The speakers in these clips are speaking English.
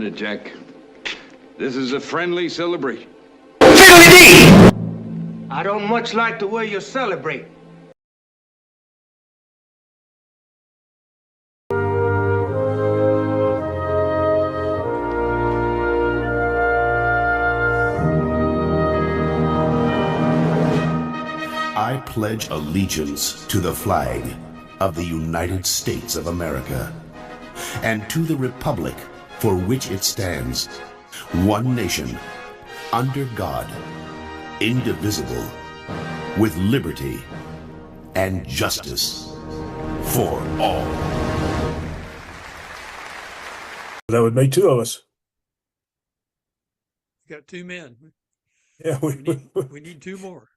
minute, Jack. This is a friendly celebration. I don't much like the way you celebrate. I pledge allegiance to the flag of the United States of America and to the republic for which it stands, one nation, under God, indivisible, with liberty and justice for all. That would make two of us. Got two men. Yeah, We need two more.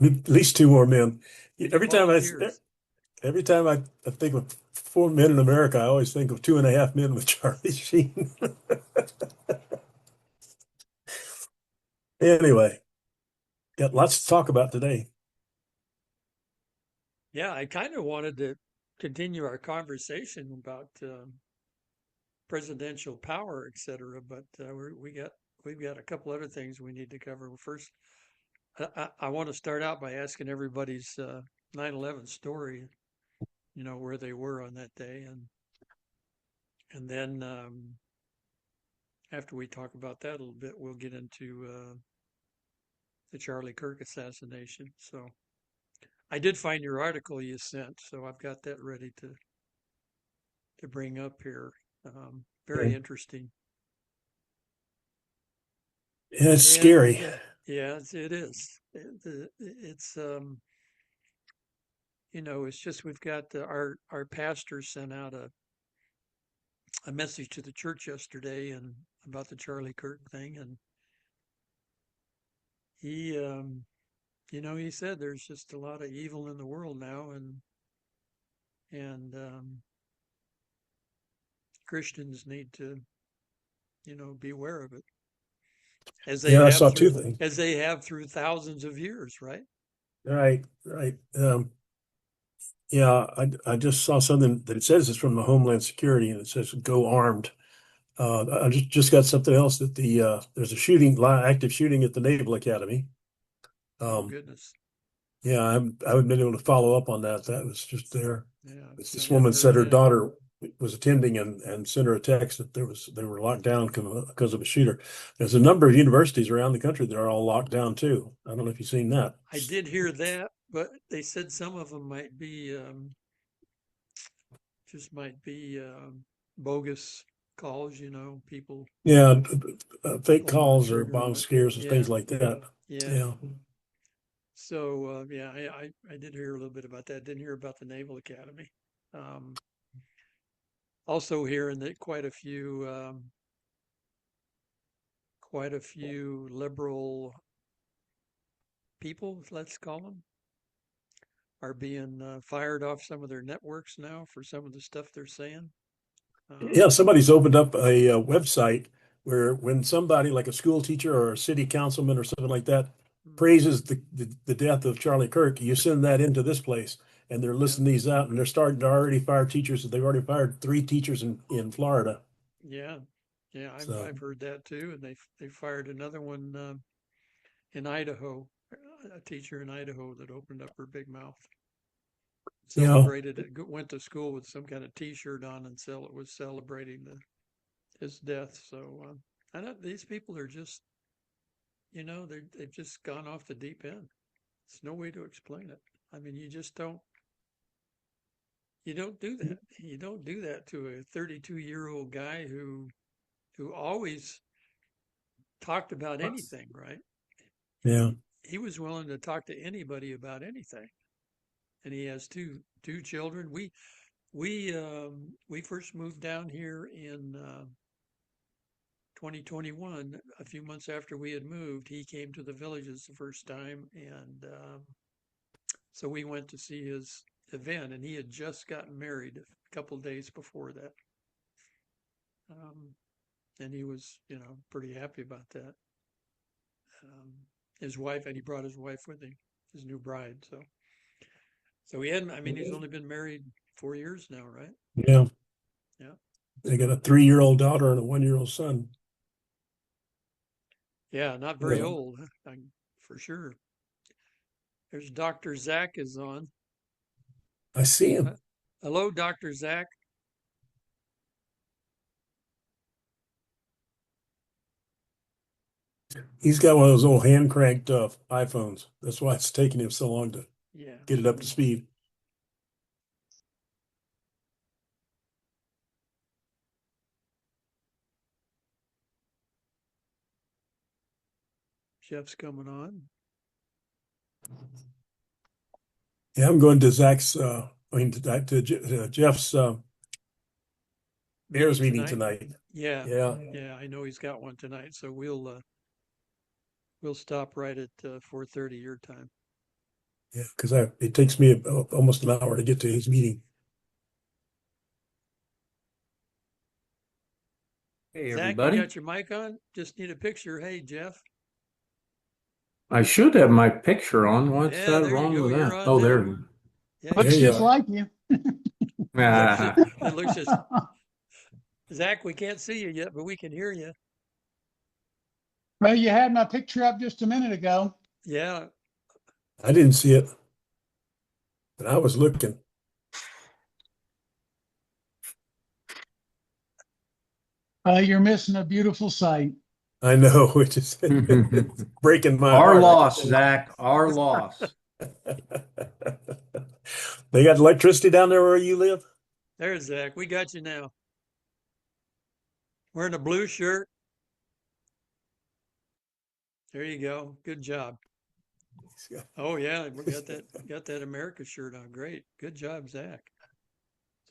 at least two more men. Every time I think of four men in America, I always think of 2.5 Men with Charlie Sheen. Anyway, got lots to talk about today. Yeah, I kind of wanted to continue our conversation about presidential power, et cetera, but we've got a couple other things we need to cover. First, I want to start out by asking everybody's 9/11 story, where they were on that day, and then after we talk about that a little bit, we'll get into the Charlie Kirk assassination. So I did find your article you sent, so I've got that ready to bring up here. Very interesting. Yeah, it's scary. Yeah, it is. It's it's just we've got our pastor sent out a message to the church yesterday and about the Charlie Kirk thing, and he he said there's just a lot of evil in the world now, and Christians need to be aware of it. As they I have saw through, two things. as they have through thousands of years, right? Right. Yeah, I just saw something that it says it's from the Homeland Security, and it says go armed. I just got something else that there's a active shooting at the Naval Academy. Oh goodness. Yeah, I haven't been able to follow up on that. That was just there. Yeah. This woman said her daughter was attending and sent her a text that they were locked down because of a shooter. There's a number of universities around the country that are all locked down too. I don't know if you've seen that. I did hear that, but they said some of them might be bogus calls, people. Yeah, fake calls or bomb scares and things like that. Yeah. So I did hear a little bit about that. Didn't hear about the Naval Academy. Also hearing that quite a few liberal people, let's call them, are being fired off some of their networks now for some of the stuff they're saying. Yeah, somebody's opened up a website where when somebody like a school teacher or a city councilman or something like that praises the death of Charlie Kirk, you send that into this place, and they're listing these out, and they're starting to already fire teachers. They've already fired 3 teachers in Florida. Yeah, I've heard that too, and they fired another one in Idaho, a teacher in Idaho that opened up her big mouth. Celebrated it, went to school with some kind of T-shirt on, and was celebrating his death. So I know these people are just, they've just gone off the deep end. There's no way to explain it. I mean, you just don't. You don't do that. You don't do that to a 32-year-old guy who always talked about anything, right? Yeah. He was willing to talk to anybody about anything. And he has two children. We first moved down here in 2021. A few months after we had moved, he came to the Villages the first time, and so we went to see his event, and he had just gotten married a couple of days before that. And he was, pretty happy about that. His wife, and he brought his wife with him, his new bride. So he hadn't, he's only been married 4 years now, right? Yeah. Yeah. They got a 3-year-old daughter and a 1-year-old son. Yeah, not very Yeah. old, for sure. There's Dr. Zack is on. I see him. Hello, Dr. Zack. He's got one of those old hand cranked iPhones. That's why it's taking him so long to Yeah. get it up to speed. Jeff's coming on. Yeah, I'm going to Zach's, to Jeff's mayor's meeting tonight. Yeah. Yeah. Yeah, I know he's got one tonight, so we'll stop right at 4:30 your time. Yeah, because it takes me almost an hour to get to his meeting. Hey, Zach, everybody. you got your mic on? Just need a picture. Hey, Jeff. I should have my picture on. What's Yeah, there you wrong go. with You're that? on Oh, now. there. Yeah, Looks you just are. like you. Ah, it looks just. Zach, we can't see you yet, but we can hear you. Well, you had my picture up just a minute ago. Yeah. I didn't see it, but I was looking. You're missing a beautiful sight. I know, which is breaking my our heart. loss, Zach. Our loss. They got electricity down there where you live? There's Zach. We got you now. Wearing a blue shirt. There you go. Good job. Oh yeah, we got that America shirt on. Great. Good job, Zach.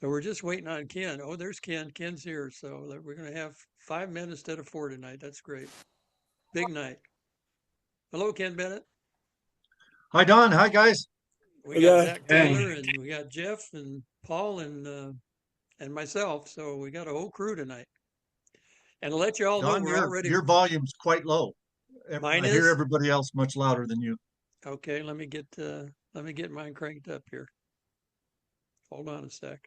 So we're just waiting on Ken. Oh, there's Ken. Ken's here. So we're gonna have 5 men instead of 4 tonight. That's great. Big night. Hello, Ken Bennett. Hi, Don. Hi, guys. We Hey, got guys. Zach Taylor and we got Jeff and Paul and myself. So we got a whole crew tonight. And to let you all know, Don, we're already. your volume's quite low. Mine I hear is? everybody else much louder than you. Okay, let me get mine cranked up here. Hold on a sec.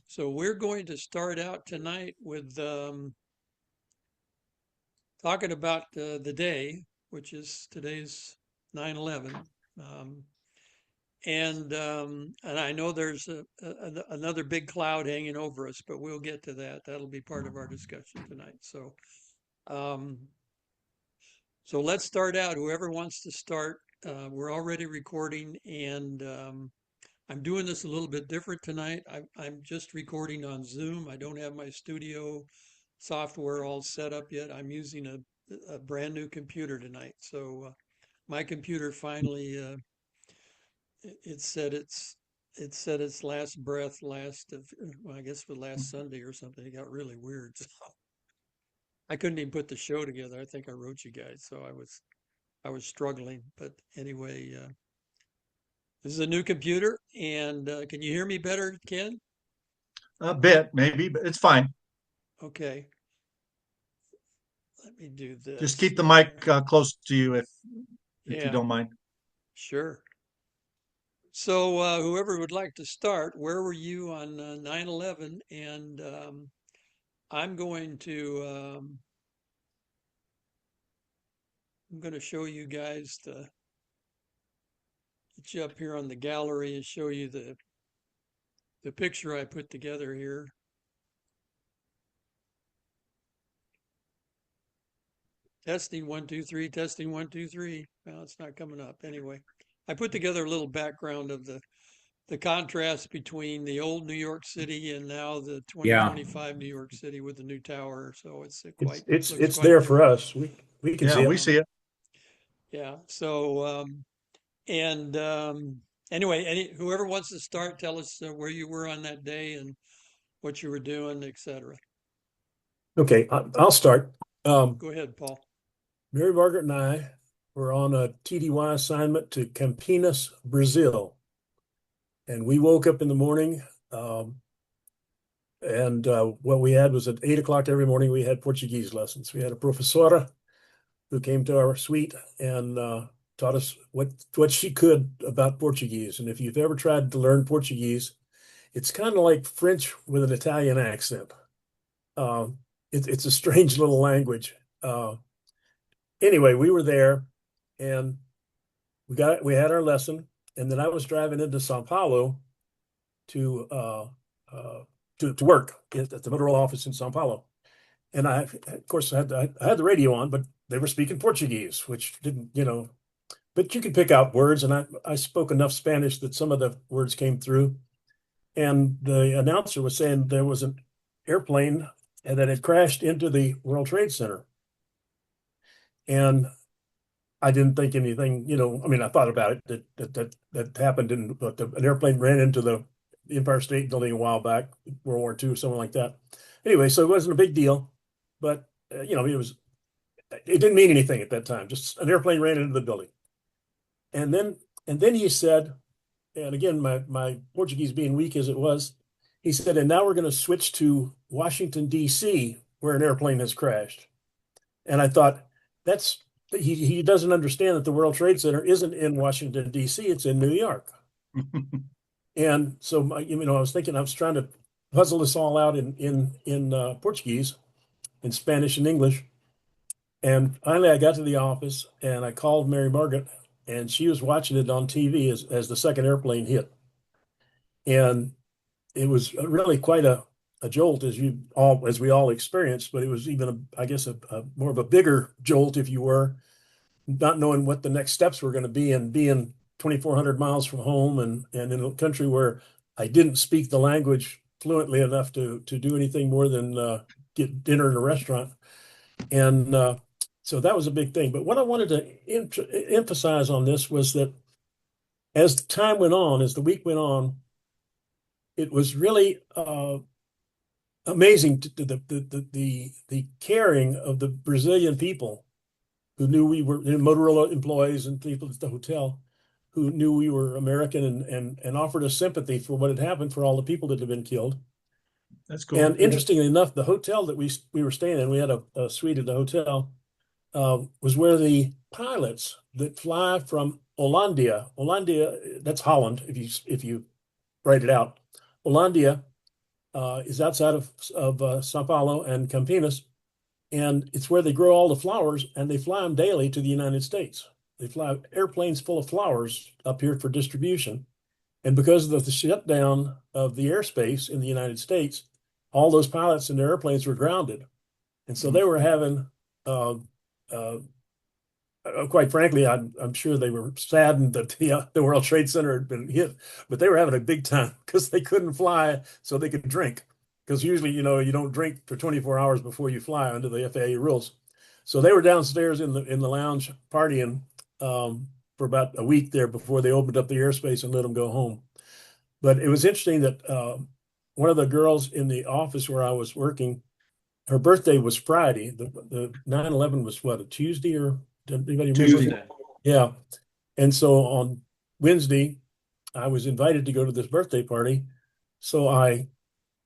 So we're going to start out tonight with talking about the day, which is today's 9/11. And I know there's another big cloud hanging over us, but we'll get to that. That'll be part of our discussion tonight. So let's start out. Whoever wants to start, we're already recording, and I'm doing this a little bit different tonight. I'm just recording on Zoom. I don't have my studio software all set up yet. I'm using a brand new computer tonight. So my computer finally it said its last breath I guess for last Sunday or something. It got really weird. So I couldn't even put the show together. I think I wrote you guys, so I was struggling. But anyway, this is a new computer, and can you hear me better, Ken? A bit, maybe, but it's fine. Okay. Let me do this. Just keep the mic close to you if Yeah. you don't mind. Sure. So whoever would like to start, where were you on 9/11? And I'm going to show you guys get you up here on the gallery and show you the picture I put together here. Testing 1 2 3. Testing 1 2 3. Well, it's not coming up anyway. I put together a little background of the contrast between the old New York City and now the 2025 New York City with the new tower. So it's quite It's quite there different. for us. We can see Yeah, it. we see it. Yeah. So anyway, whoever wants to start, tell us where you were on that day and what you were doing, etc. Okay, I'll start. Go ahead, Paul. Mary Margaret and I were on a TDY assignment to Campinas, Brazil. And we woke up in the morning, and what we had was at 8 o'clock every morning, we had Portuguese lessons. We had a professora who came to our suite and taught us what she could about Portuguese. And if you've ever tried to learn Portuguese, it's kind of like French with an Italian accent. It's a strange little language. Anyway, we were there, and we had our lesson, and then I was driving into Sao Paulo to work at the federal office in Sao Paulo. And I, of course, I had the radio on, but they were speaking Portuguese, which didn't, but you could pick out words. And I spoke enough Spanish that some of the words came through. And the announcer was saying there was an airplane that had crashed into the World Trade Center. And I didn't think anything, I mean, I thought about it, that happened an airplane ran into the Empire State Building a while back, World War II, something like that. Anyway, so it wasn't a big deal, but it didn't mean anything at that time. Just an airplane ran into the building. And then he said, and again, my Portuguese being weak as it was, he said, and now we're going to switch to Washington, D.C., where an airplane has crashed. And I thought, he doesn't understand that the World Trade Center isn't in Washington, D.C., it's in New York. And so, I was thinking, I was trying to puzzle this all out in Portuguese, in Spanish and English. And finally, I got to the office and I called Mary Margaret, and she was watching it on TV as the second airplane hit. And it was really quite a jolt, as we all experienced, but it was even, I guess, a more of a bigger jolt, if you were, not knowing what the next steps were going to be, and being 2,400 miles from home and in a country where I didn't speak the language fluently enough to do anything more than get dinner in a restaurant. And so that was a big thing. But what I wanted to emphasize on this was that as time went on, as the week went on, it was really amazing to the caring of the Brazilian people who knew we were Motorola employees and people at the hotel who knew we were American and offered us sympathy for what had happened for all the people that had been killed. That's cool. And interestingly enough, the hotel that we were staying in, we had a suite at the hotel, was where the pilots that fly from Hollandia, that's Holland, if you write it out. Hollandia is outside of Sao Paulo and Campinas, and it's where they grow all the flowers, and they fly them daily to the United States. They fly airplanes full of flowers up here for distribution. And because of the shutdown of the airspace in the United States, all those pilots and their airplanes were grounded. And so they were having, quite frankly, I'm sure they were saddened that the World Trade Center had been hit, but they were having a big time because they couldn't fly so they could drink. Because usually, you don't drink for 24 hours before you fly under the FAA rules. So they were downstairs in the lounge partying for about a week there before they opened up the airspace and let them go home. But it was interesting that one of the girls in the office where I was working, her birthday was Friday. The 9/11 was what, a Tuesday, or did anybody remember? Tuesday. Yeah. And so on Wednesday, I was invited to go to this birthday party. So I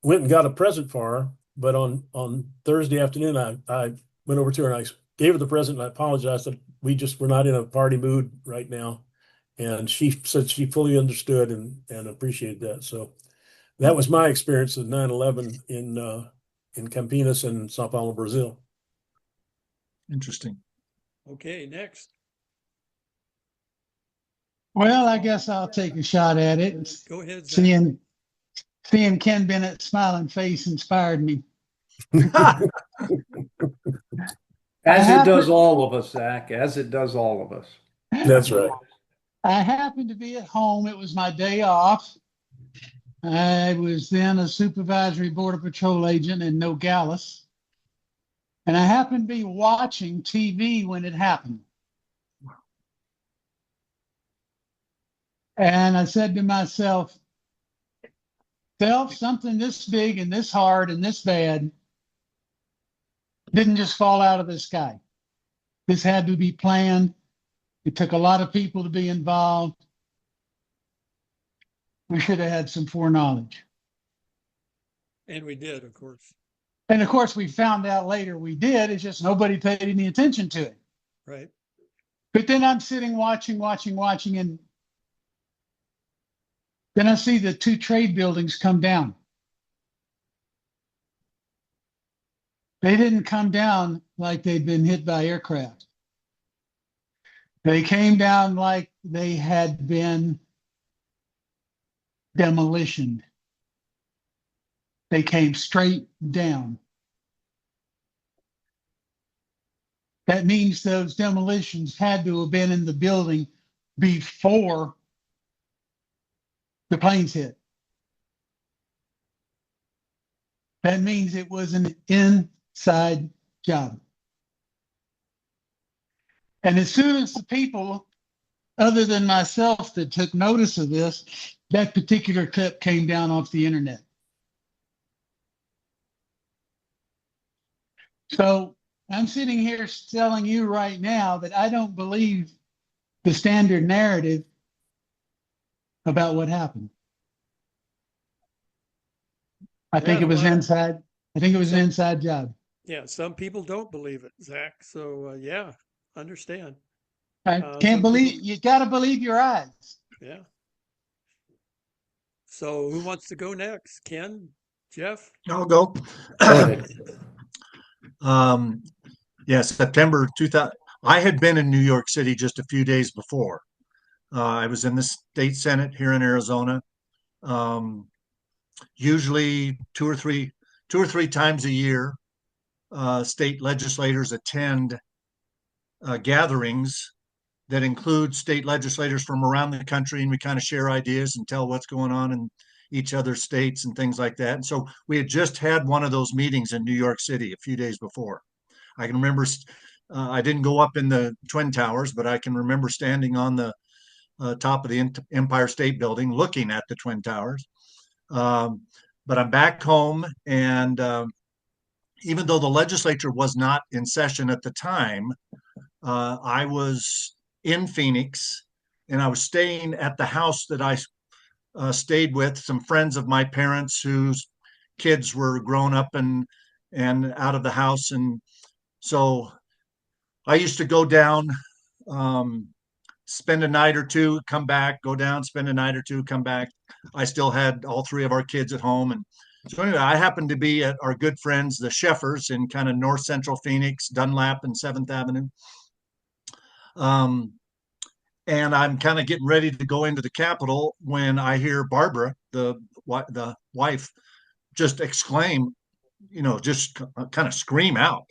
went and got a present for her. But on Thursday afternoon, I went over to her and I gave her the present and I apologized that we're not in a party mood right now. And she said she fully understood and appreciated that. So that was my experience of 9/11 in Campinas and Sao Paulo, Brazil. Interesting. Okay, next. Well, I guess I'll take a shot at it. Go ahead, Zack. Seeing Ken Bennett's smiling face inspired me. As it does all of us, Zach, as it does all of us. That's right. I happened to be at home. It was my day off. I was then a supervisory border patrol agent in Nogales. And I happened to be watching TV when it happened. And I said to myself, something this big and this hard and this bad didn't just fall out of the sky. This had to be planned. It took a lot of people to be involved. We should have had some foreknowledge. And we did, of course. And of course, we found out later we did. It's just nobody paid any attention to it. Right. But then I'm sitting watching, and then I see the two trade buildings come down. They didn't come down like they'd been hit by aircraft. They came down like they had been demolitioned. They came straight down. That means those demolitions had to have been in the building before the planes hit. That means it was an inside job. And as soon as the people, other than myself, that took notice of this, that particular clip came down off the internet. So I'm sitting here telling you right now that I don't believe the standard narrative about what happened. I think it was inside. I think it was an inside job. Yeah, some people don't believe it, Zach. So yeah, understand. I can't believe people, you got to believe your eyes. Yeah. So who wants to go next? Ken, Jeff? I'll go. Go ahead. Yeah, September 2000. I had been in New York City just a few days before. I was in the state Senate here in Arizona. Usually two or three times a year, state legislators attend gatherings that include state legislators from around the country, and we kind of share ideas and tell what's going on in each other's states and things like that. And so we had just had one of those meetings in New York City a few days before. I can remember I didn't go up in the Twin Towers, but I can remember standing on the top of the Empire State Building looking at the Twin Towers. But I'm back home, and even though the legislature was not in session at the time, I was in Phoenix, and I was staying at the house that I stayed with some friends of my parents whose kids were grown up and out of the house. And so I used to go down, spend a night or two, come back, go down, spend a night or two, come back. I still had all three of our kids at home. And so anyway, I happened to be at our good friends, the Sheffers, in kind of north central Phoenix, Dunlap and 7th Avenue. And I'm kind of getting ready to go into the Capitol when I hear Barbara, the wife, just exclaim, just kind of scream out.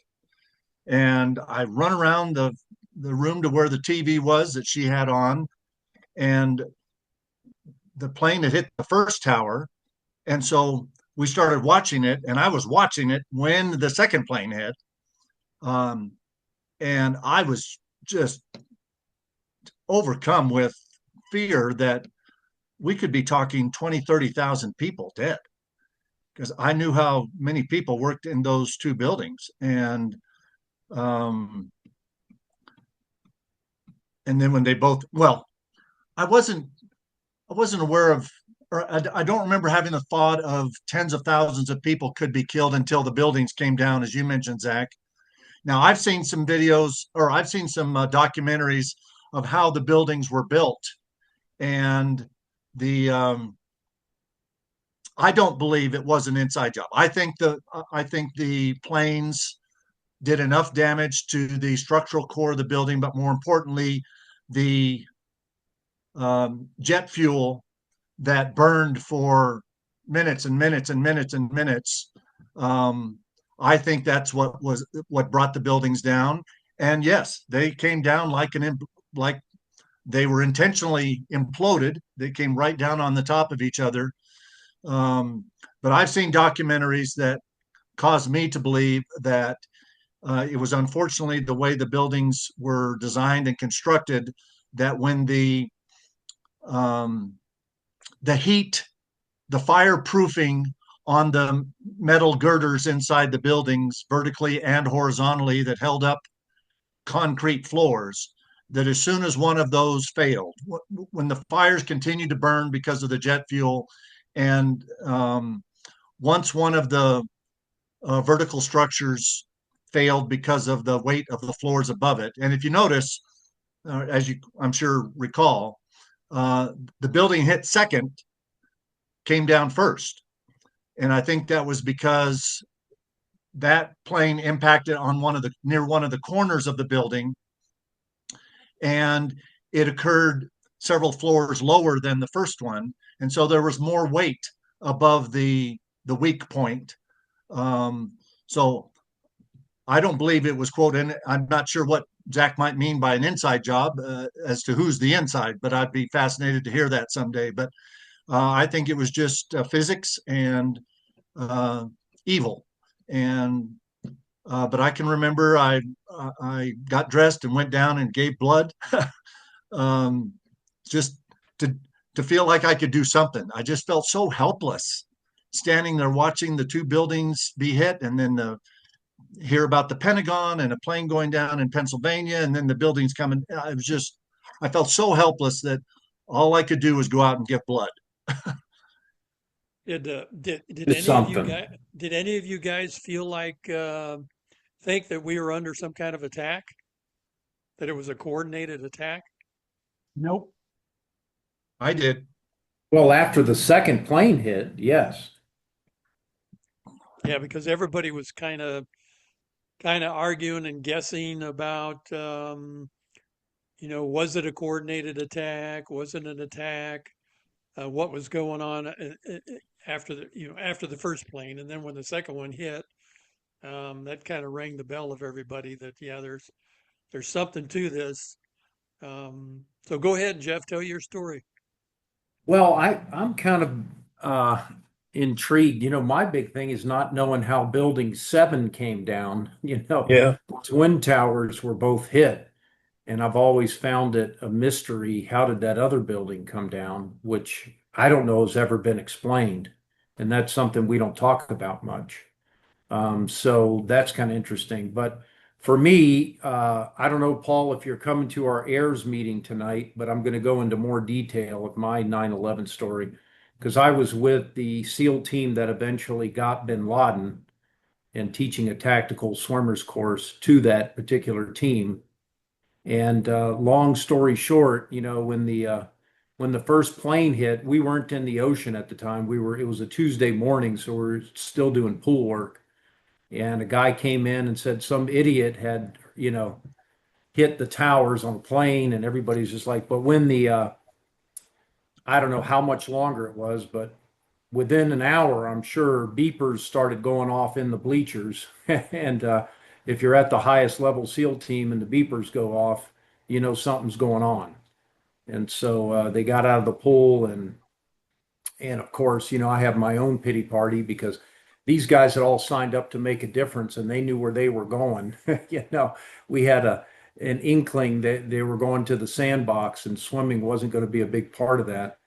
And I run around the room to where the TV was that she had on, and the plane had hit the first tower. And so we started watching it, and I was watching it when the second plane hit. And I was just overcome with fear that we could be talking 20, 30,000 people dead, because I knew how many people worked in those two buildings. And then when they both, I wasn't aware of, or I don't remember having the thought of tens of thousands of people could be killed until the buildings came down, as you mentioned, Zach. Now, I've seen some videos, or I've seen some documentaries of how the buildings were built, and I don't believe it was an inside job. I think the planes did enough damage to the structural core of the building, but more importantly, the jet fuel that burned for minutes and minutes and minutes and minutes. I think that's what brought the buildings down. And yes, they came down like they were intentionally imploded. They came right down on the top of each other. But I've seen documentaries that caused me to believe that it was unfortunately the way the buildings were designed and constructed, that when the heat, the fireproofing on the metal girders inside the buildings, vertically and horizontally, that held up concrete floors, that as soon as one of those failed, when the fires continued to burn because of the jet fuel, and once one of the vertical structures failed because of the weight of the floors above it. And if you notice, as you, I'm sure, recall, the building hit second, came down first. And I think that was because that plane impacted on near one of the corners of the building, and it occurred several floors lower than the first one, and so there was more weight above the weak point. So I don't believe it was quote, and I'm not sure what Zack might mean by an inside job as to who's the inside, but I'd be fascinated to hear that someday. But I think it was just physics and evil. And but I can remember I got dressed and went down and gave blood, just to feel like I could do something. I just felt so helpless, standing there watching the two buildings be hit, and then hear about the Pentagon and a plane going down in Pennsylvania, and then the buildings coming. I felt so helpless that all I could do was go out and give blood. Did It's something. did any of you guys feel like think that we were under some kind of attack? That it was a coordinated attack? Nope. I did. Well, after the second plane hit, yes. Yeah, because everybody was kind of arguing and guessing about was it a coordinated attack? Was it an attack? What was going on after the first plane, and then when the second one hit, that kind of rang the bell of everybody that yeah, there's something to this. So go ahead, Jeff, tell your story. Well, I'm kind of intrigued. My big thing is not knowing how Building 7 came down. Yeah. Twin towers were both hit. And I've always found it a mystery. How did that other building come down? Which I don't know has ever been explained. And that's something we don't talk about much. So that's kind of interesting. But for me, I don't know, Paul, if you're coming to our heirs meeting tonight, but I'm going to go into more detail of my 9/11 story because I was with the SEAL team that eventually got bin Laden and teaching a tactical swimmers course to that particular team. And long story short, when the first plane hit, we weren't in the ocean at the time. It was a Tuesday morning, so we were still doing pool work. And a guy came in and said some idiot had, hit the towers on a plane, and everybody's just like, but when I don't know how much longer it was, but within an hour, I'm sure beepers started going off in the bleachers. And if you're at the highest level SEAL team and the beepers go off, something's going on. And so they got out of the pool, and of course, I have my own pity party because these guys had all signed up to make a difference and they knew where they were going. We had an inkling that they were going to the sandbox and swimming wasn't going to be a big part of that.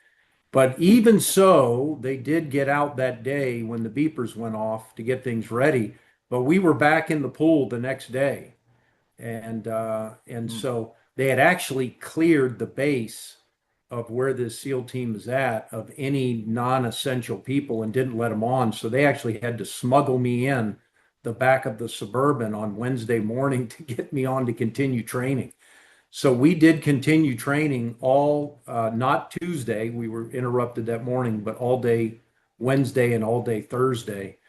But even so, they did get out that day when the beepers went off to get things ready. But we were back in the pool the next day. And so they had actually cleared the base of where this SEAL team is at of any non-essential people and didn't let them on. So they actually had to smuggle me in the back of the Suburban on Wednesday morning to get me on to continue training. So we did continue training not Tuesday, we were interrupted that morning, but all day Wednesday and all day Thursday.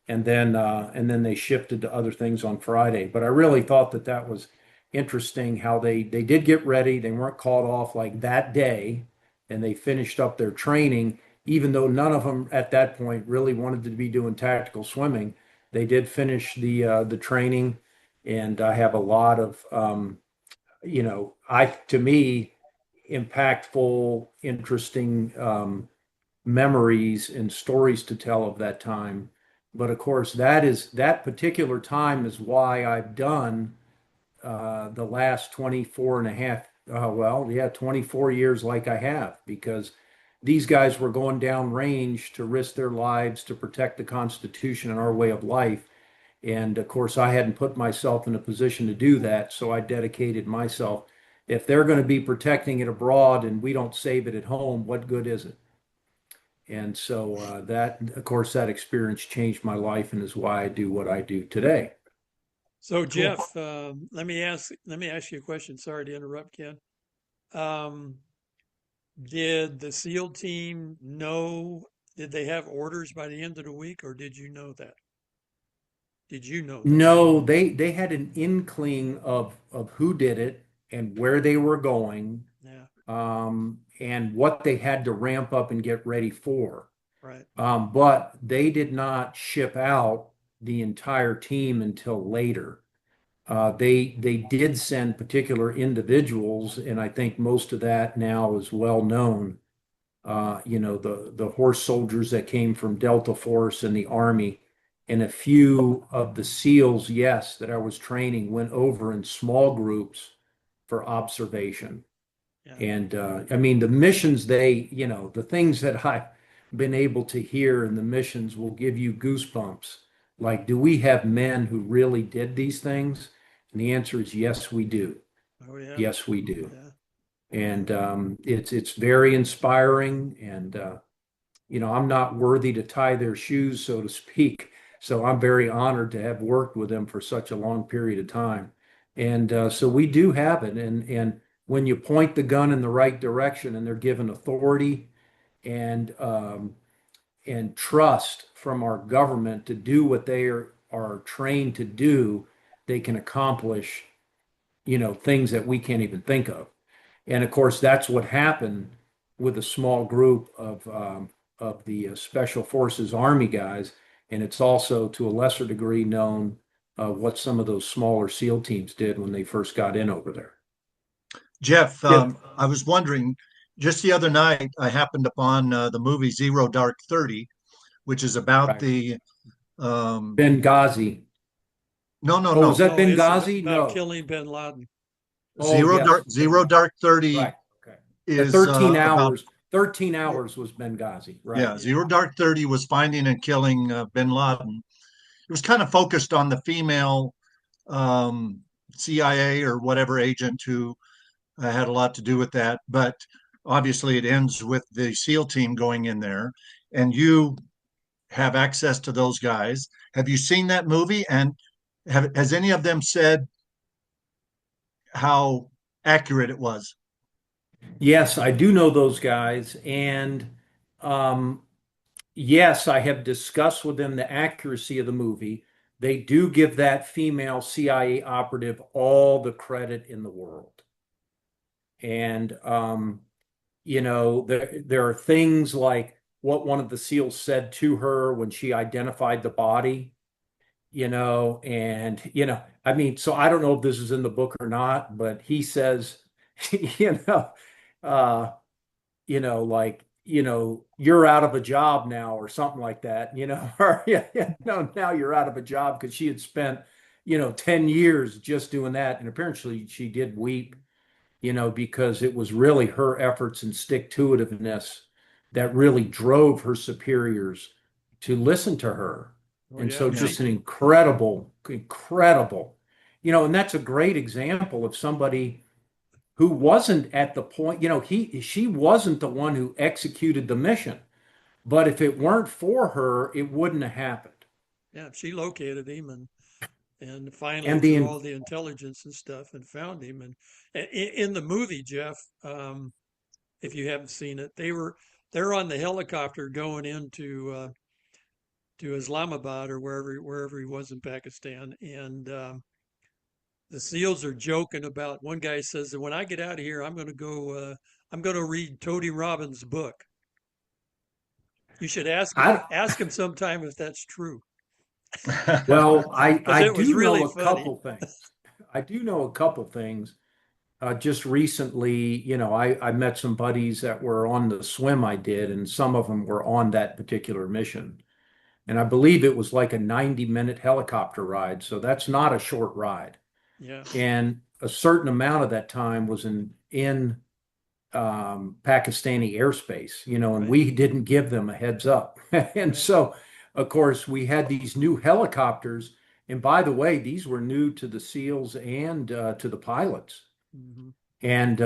And then they shifted to other things on Friday. But I really thought that was interesting how they did get ready. They weren't called off like that day, and they finished up their training, even though none of them at that point really wanted to be doing tactical swimming. They did finish the training, and I have a lot of to me impactful, interesting memories and stories to tell of that time. But of course, that particular time is why I've done the last 24 and a half, 24 years like I have, because these guys were going down range to risk their lives to protect the Constitution and our way of life. And of course, I hadn't put myself in a position to do that, so I dedicated myself. If they're going to be protecting it abroad and we don't save it at home, what good is it? And so of course, that experience changed my life and is why I do what I do today. So Jeff, let me ask you a question. Sorry to interrupt, Ken. Um, did the SEAL team know? Did they have orders by the end of the week, or did you know that? Did you know that? No, they had an inkling of who did it and where they were going, Yeah, and what they had to ramp up and get ready for. right. But they did not ship out the entire team until later. They did send particular individuals, and I think most of that now is well known. The horse soldiers that came from Delta Force and the Army, and a few of the SEALs, yes, that I was training went over in small groups for observation. Yeah, And I mean, the missions the things that I've been able to hear in the missions will give you goosebumps. Like, do we have men who really did these things? And the answer is yes, we do. oh yeah, Yes, we do. yeah, And it's very inspiring. And I'm not worthy to tie their shoes, so to speak. So I'm very honored to have worked with them for such a long period of time. And so we do have it. And when you point the gun in the right direction and they're given authority and trust from our government to do what they are trained to do, they can accomplish, things that we can't even think of. And of course, that's what happened with a small group of the Special Forces Army guys. And it's also to a lesser degree known what some of those smaller SEAL teams did when they first got in over there. Jeff, Yeah. I was wondering, just the other night, I happened upon the movie Zero Dark 30, which is about Right. the Benghazi. no, no, Oh, no. was that no, it's Benghazi? about No. killing bin Laden. Oh, yes. Zero Dark 30 Right. Okay. The is 13 about hours. 13 hours was Benghazi. Right. yeah, Zero Dark 30 was finding and killing bin Laden. It was kind of focused on the female um, CIA or whatever agent who had a lot to do with that. But obviously, it ends with the SEAL team going in there, and you have access to those guys. Have you seen that movie? And has any of them said how accurate it was? Yes, I do know those guys. And um, yes, I have discussed with them the accuracy of the movie. They do give that female CIA operative all the credit in the world. And, there are things like what one of the SEALs said to her when she identified the body, I mean, so I don't know if this is in the book or not, but he says, you know, uh, like, you're out of a job now or something like that, or no, now you're out of a job because she had spent, 10 years just doing that. And apparently she did weep, because it was really her efforts and stick-to-itiveness that really drove her superiors to listen to her. Oh And yeah, so just an incredible, and that's a great example of somebody who wasn't at the point, she wasn't the one who executed the mission. But if it weren't for her, it wouldn't have happened. yeah. She located him and finally And through the all the intelligence and stuff and found him. And in the movie, Jeff, if you haven't seen it, they're on the helicopter going into to Islamabad or wherever he was in Pakistan, and the SEALs are joking about. One guy says that when I get out of here, I'm going to go. I'm going to read Tony Robbins' book. You should I, ask him sometime if that's true. well, Because I it was do really know a funny. couple things. I do know a couple things. Just recently, I met some buddies that were on the swim I did, and some of them were on that particular mission. And I believe it was like a 90-minute helicopter ride. So that's not a short ride. Yeah, And a certain amount of that time was in Pakistani airspace, and right, we didn't give them a heads up. And right. so, of course, we had these new helicopters. And by the way, these were new to the SEALs and to the pilots. Hmm. And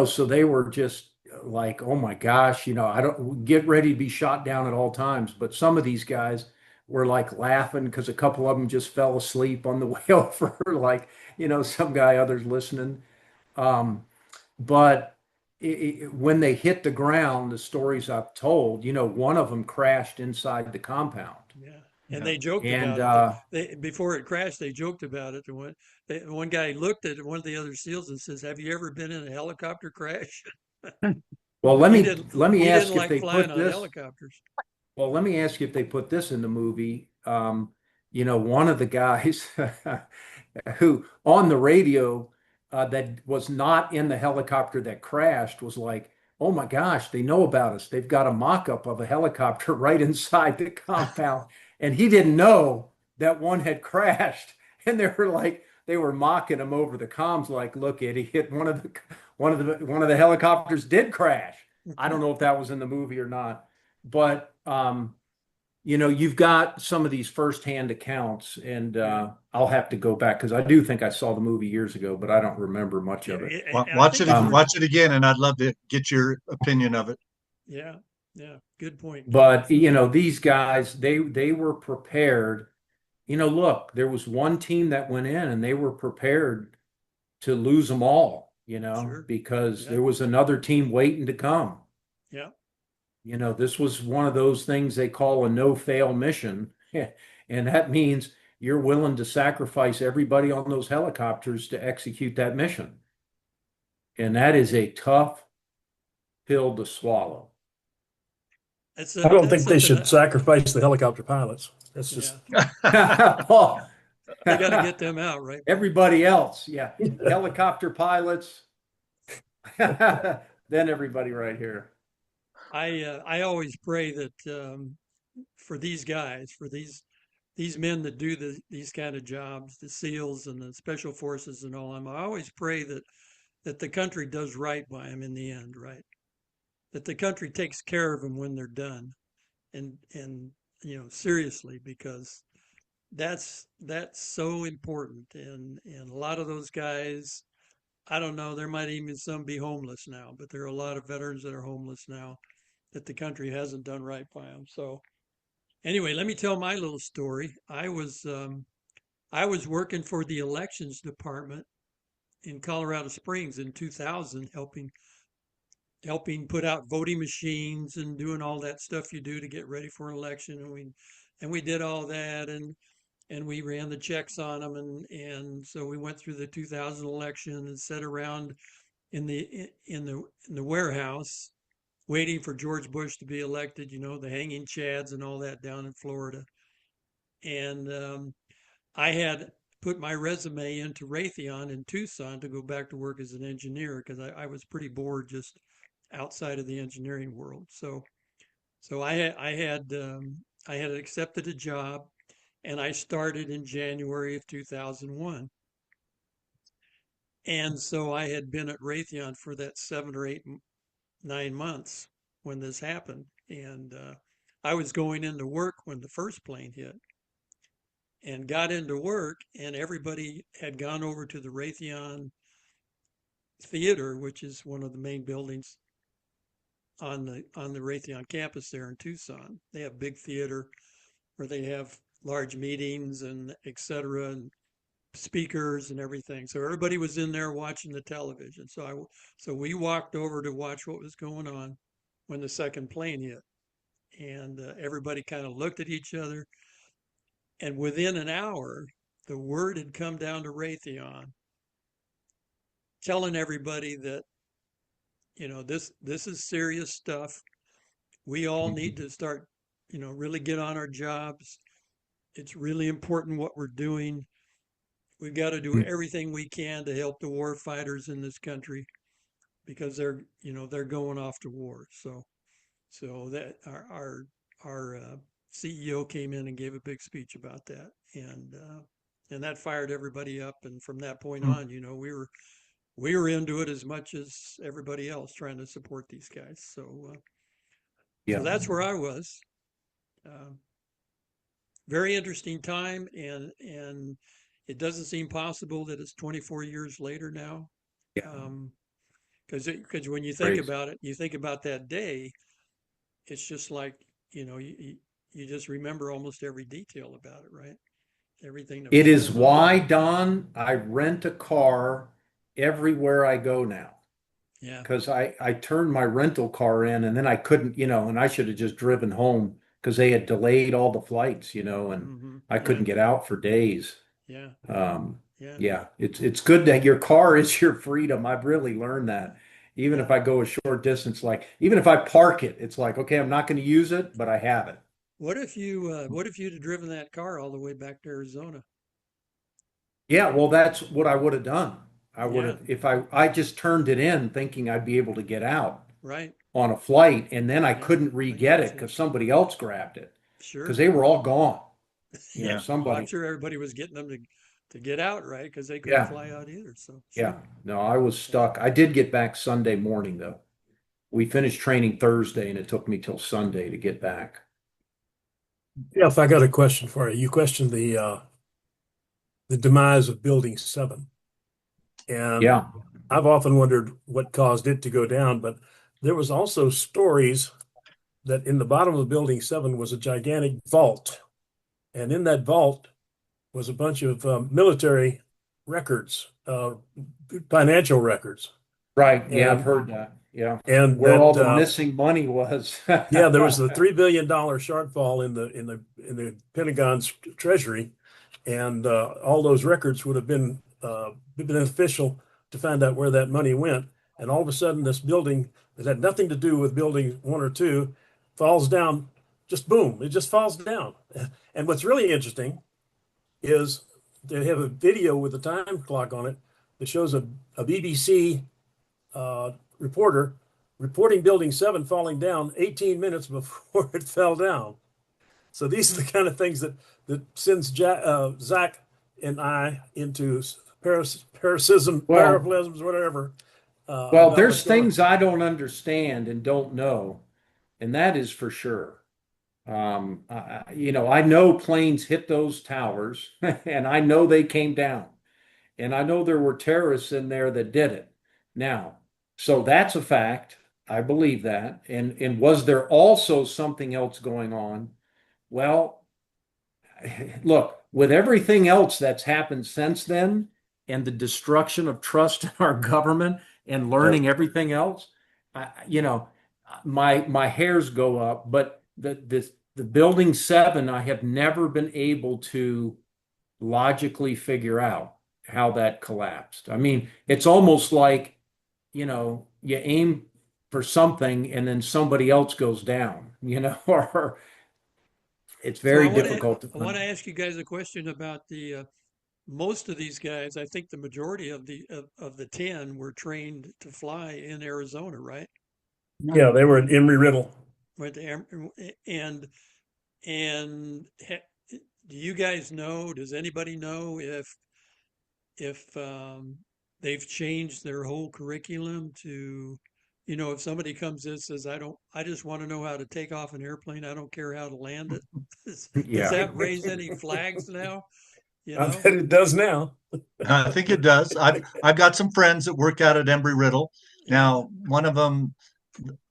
so they were just like, oh my gosh, I don't get ready to be shot down at all times. But some of these guys were like laughing because a couple of them just fell asleep on the way over, like, some guy, others listening. Um, but when they hit the ground, the stories I've told, one of them crashed inside the compound. Yeah. And Yeah. they joked And about it. They before it crashed, they joked about it. And one guy looked at one of the other SEALs and says, "Have you ever been in a helicopter crash?" well, let He me didn't. let me He didn't ask if like they flying put on this. helicopters. Well, let me ask you if they put this in the movie. One of the guys who on the radio that was not in the helicopter that crashed was like, "Oh my gosh, they know about us. They've got a mock-up of a helicopter right inside the compound." And he didn't know that one had crashed. And they were mocking him over the comms, like, "Look, idiot, one of the helicopters did crash." I don't know if that was in the movie or not, but you've got some of these firsthand accounts, and I'll have to go back because I do think I saw the movie years ago, but I don't remember much of it. I think Watch it again, and I'd love to get your opinion of it. Yeah. Yeah. Good point. But these guys, they were prepared. Look, there was one team that went in, and they were prepared to lose them all. Sure. Because Yeah. there was another team waiting to come. Yeah. This was one of those things they call a no-fail mission. And that means you're willing to sacrifice everybody on those helicopters to execute that mission. And that is a tough pill to swallow. I don't think they should sacrifice the helicopter pilots. That's just Well, they got to get them out, right? everybody else. Yeah. Helicopter pilots. Then everybody right here. I always pray that for these guys, for these men that do these kind of jobs, the SEALs and the special forces and all, I always pray that the country does right by them in the end, right? That the country takes care of them when they're done, and seriously, because that's so important. And a lot of those guys, I don't know, there might even some be homeless now, but there are a lot of veterans that are homeless now that the country hasn't done right by them. So anyway, let me tell my little story. I was working for the elections department in Colorado Springs in 2000, helping put out voting machines and doing all that stuff you do to get ready for an election. And we did all that, and we ran the checks on them, and so we went through the 2000 election and sat around in the warehouse waiting for George Bush to be elected, the hanging chads and all that down in Florida. And I had put my resume into Raytheon in Tucson to go back to work as an engineer because I was pretty bored just outside of the engineering world. So I had accepted a job, and I started in January of 2001. And so I had been at Raytheon for that 7 or 8, 9 months when this happened. And I was going into work when the first plane hit, and got into work, and everybody had gone over to the Raytheon Theater, which is one of the main buildings on the Raytheon campus there in Tucson. They have a big theater where they have large meetings and et cetera, and speakers and everything. So everybody was in there watching the television. So we walked over to watch what was going on when the second plane hit, and everybody kind of looked at each other. And within an hour, the word had come down to Raytheon, telling everybody that this is serious stuff. We all need to start, really get on our jobs. It's really important what we're doing. We've got to do everything we can to help the war fighters in this country because they're going off to war. So that our CEO came in and gave a big speech about that, and that fired everybody up. And from that point on, we were into it as much as everybody else, trying to support these guys. So that's where I was. Very interesting time, and it doesn't seem possible that it's 24 years later now. Because when you think about it, you think about that day, it's just like, you you just remember almost every detail about it, right? Everything that It was is going on. why, Don, I rent a car everywhere I go now. Yeah. Because I turned my rental car in and then I couldn't, and I should have just driven home because they had delayed all the flights, and I couldn't get out for days. Yeah. Yeah. Yeah, it's good that your car is your freedom. I've really learned that. Even if I go a short distance, like even if I park it, it's like, okay, I'm not going to use it, but I have it. What if you'd have driven that car all the way back to Arizona? Yeah, well, that's what I would have done. I would Yeah. have, if I just turned it in thinking I'd be able to get out Right. on a flight, and then I Yeah. couldn't I re-get it gotcha. because somebody else grabbed it because Sure. they were all gone. Yeah. Well, I'm Somebody, sure everybody was getting them to get out, right? Because they couldn't yeah, fly out either. So yeah. sure. No, I was Yeah. stuck. I did get back Sunday morning though. We finished training Thursday, and it took me till Sunday to get back. Jeff, I got a question for you. You questioned the demise of Building 7. And Yeah, I've often wondered what caused it to go down, but there was also stories that in the bottom of Building 7 was a gigantic vault. And in that vault was a bunch of military records, financial records. right. Yeah, I've And heard that. Yeah, and where all that the missing money was. yeah, there was a $3 billion shortfall in the Pentagon's treasury, and all those records would have been beneficial to find out where that money went. And all of a sudden, this building that had nothing to do with building 1 or 2 falls down. Just boom! It just falls down. And what's really interesting is they have a video with a time clock on it that shows a BBC reporter reporting Building 7 falling down 18 minutes before it fell down. So these are the kind of things that sends Zack and I into parasitism, Well, paraplegisms, whatever. well, About there's what's going on. things I don't understand and don't know, and that is for sure. I know planes hit those towers, and I know they came down, and I know there were terrorists in there that did it. Now, so that's a fact. I believe that. And was there also something else going on? Well, look, with everything else that's happened since then, and the destruction of trust in our government, and learning everything else, my hairs go up. But the Building 7, I have never been able to logically figure out how that collapsed. I mean, it's almost like, you aim for something and then somebody else goes down, or it's So very difficult to I want find. to ask you guys a question about the most of these guys. I think the majority of the 10 were trained to fly in Arizona, right? Yeah, they were at Embry-Riddle. Went to and do you guys know? Does anybody know if they've changed their whole curriculum to, if somebody comes in and says, I just want to know how to take off an airplane. I don't care how to land it. Does Yeah. that raise any flags now? I bet it does now. I think it does. I've got some friends that work out at Embry-Riddle. Now, one of them,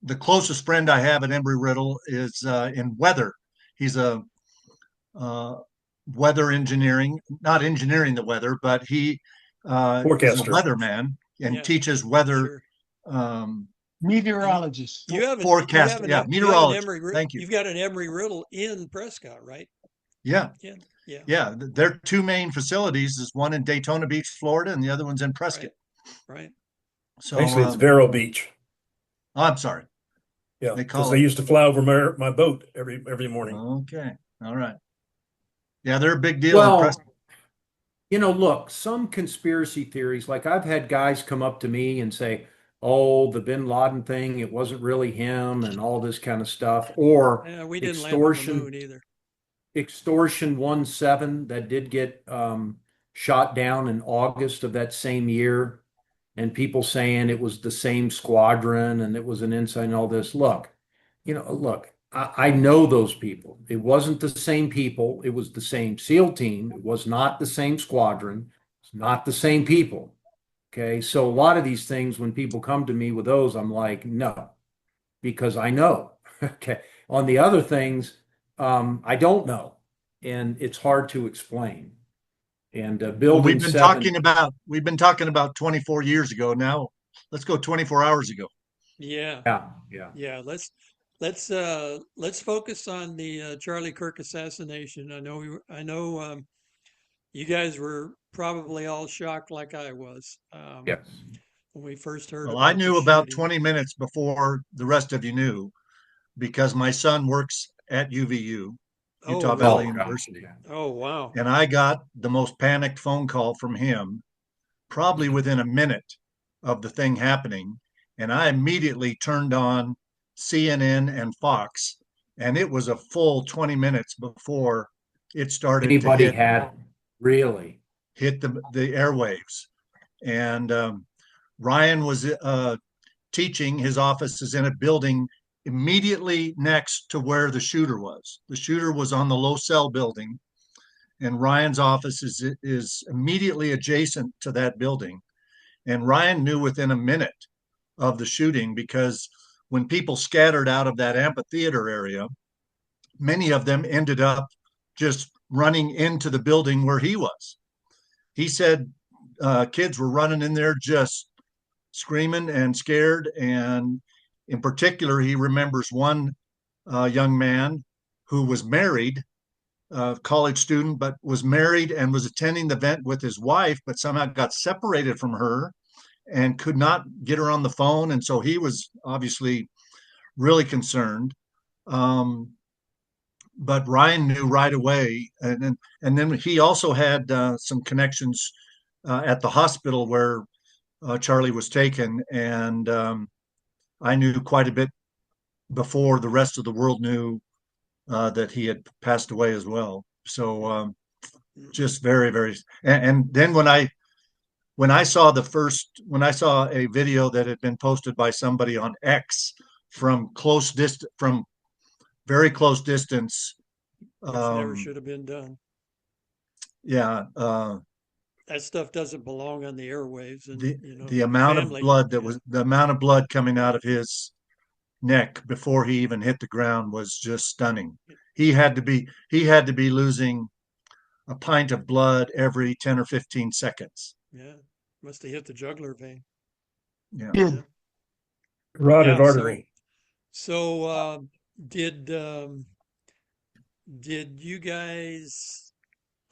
the closest friend I have at Embry-Riddle is in weather. He's a weather engineering, not engineering the weather, but he is a Forecaster. weatherman and Yeah, teaches weather sure. Meteorologist. forecast. Yeah, meteorologist. Thank you. You've got an Embry-Riddle in Prescott, right? Yeah, Yeah. Yeah. yeah. Their two main facilities is one in Daytona Beach, Florida, and the other one's in Prescott. Right. So Actually, it's Vero Beach. oh, I'm sorry. Yeah, They call because they it. used to fly over my boat every morning. Okay. All right. Yeah, they're a big deal in Well, Prescott. look, some conspiracy theories, like I've had guys come up to me and say, oh, the bin Laden thing, it wasn't really him and all this kind of stuff, or Yeah, we didn't land on the extortion, moon either. extortion 1-7 that did get shot down in August of that same year, and people saying it was the same squadron and it was an inside and all this. Look, I know those people. It wasn't the same people. It was the same SEAL team. It was not the same squadron. It's not the same people. Okay. So a lot of these things, when people come to me with those, I'm like, no, because I know. Okay. On the other things, I don't know, and it's hard to explain. And Well, building seven, we've been talking about 24 years ago. Now let's go 24 hours ago. Yeah, yeah. yeah. Let's focus on the Charlie Kirk assassination. I know you guys were probably all shocked like I was Yes. when we first heard Well, I about the knew about shooting. 20 minutes before the rest of you knew because my son works at UVU, Oh, Utah Valley Oh, really? God. University. Yeah. Oh, wow. And I got the most panicked phone call from him probably within a minute of the thing happening. And I immediately turned on CNN and Fox, and it was a full 20 minutes before it started to Anybody had really? hit the airwaves. And Ryan was teaching. His office is in a building immediately next to where the shooter was. The shooter was on the low cell building, and Ryan's office is immediately adjacent to that building. And Ryan knew within a minute of the shooting because when people scattered out of that amphitheater area, many of them ended up just running into the building where he was. He said kids were running in there just screaming and scared. And in particular, he remembers one young man who was married, college student, but was married and was attending the event with his wife, but somehow got separated from her and could not get her on the phone. And so he was obviously really concerned. But Ryan knew right away. And then he also had some connections at the hospital where Charlie was taken. And I knew quite a bit before the rest of the world knew that he had passed away as well. So just very, very. And then when I saw a video that had been posted by somebody on X from very close distance, Which never should have been done. yeah, That stuff doesn't belong on the airwaves, and the amount of family. blood Yeah. the amount of blood coming out of his neck before he even hit the ground was just stunning. He had to be losing a pint of blood every 10 or 15 seconds. Yeah, must have hit the jugular vein. Yeah. Yeah. Carotid Yeah, artery. So did you guys?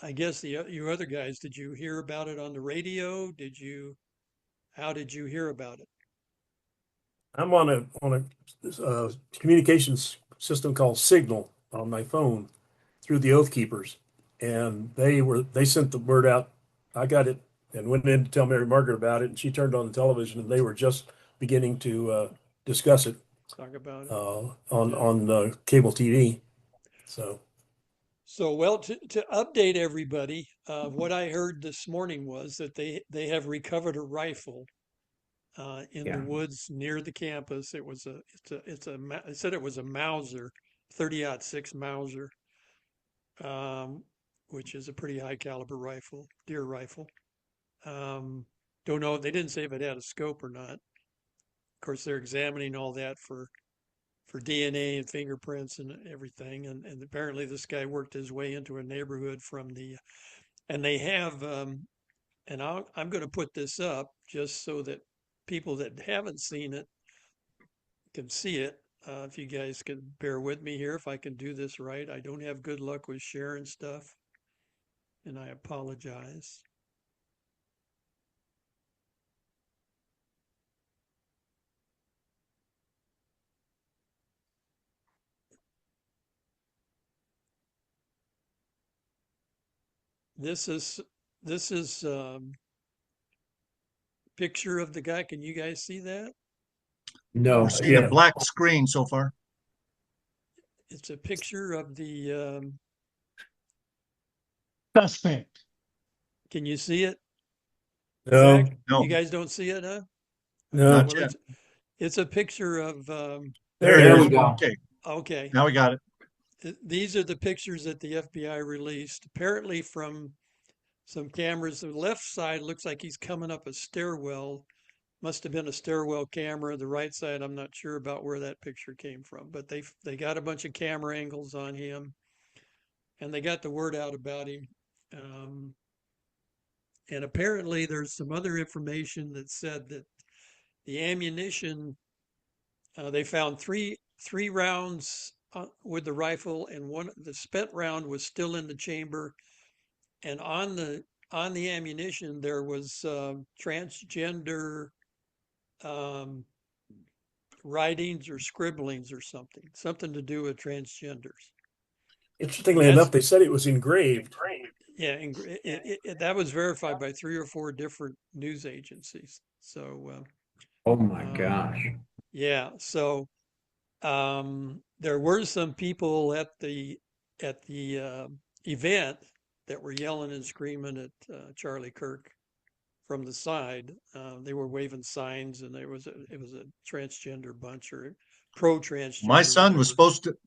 I guess you other guys, did you hear about it on the radio? How did you hear about it? I'm on a communications system called Signal on my phone through the Oath Keepers, and they sent the word out. I got it and went in to tell Mary Margaret about it, and she turned on the television, and they were just beginning to discuss it Talk about it. on cable TV. So well, to update everybody, what I heard this morning was that they have recovered a rifle in the woods near the campus. It said it was a Mauser, 30-06 Mauser, which is a pretty high caliber rifle, deer rifle. Don't know. They didn't say if it had a scope or not. Of course, they're examining all that for DNA and fingerprints and everything. And apparently this guy worked his way into a neighborhood and they have, and I'm going to put this up just so that people that haven't seen it can see it. If you guys could bear with me here, if I can do this right. I don't have good luck with sharing stuff, and I apologize. This is picture of the guy. Can you guys see that? No. We're seeing a black screen so far. It's a picture of the Suspect. can you see it? No, Zach? No. You guys don't see it, huh? no. Not yet. It's a picture of There we go. Okay, okay. now we got it. These are the pictures that the FBI released, apparently from some cameras. The left side looks like he's coming up a stairwell must have been a stairwell camera. The right side, I'm not sure about where that picture came from, but they got a bunch of camera angles on him, and they got the word out about him. And apparently, there's some other information that said that the ammunition, they found three rounds with the rifle, and the spent round was still in the chamber. And on the ammunition there was transgender writings or scribblings or something to do with transgenders. Interestingly enough, they said it was engraved. Yeah, that was verified by 3 or 4 different news agencies. So, Oh my gosh. yeah. So, there were some people at the event that were yelling and screaming at Charlie Kirk from the side. They were waving signs, and it was a transgender bunch or pro-transgender.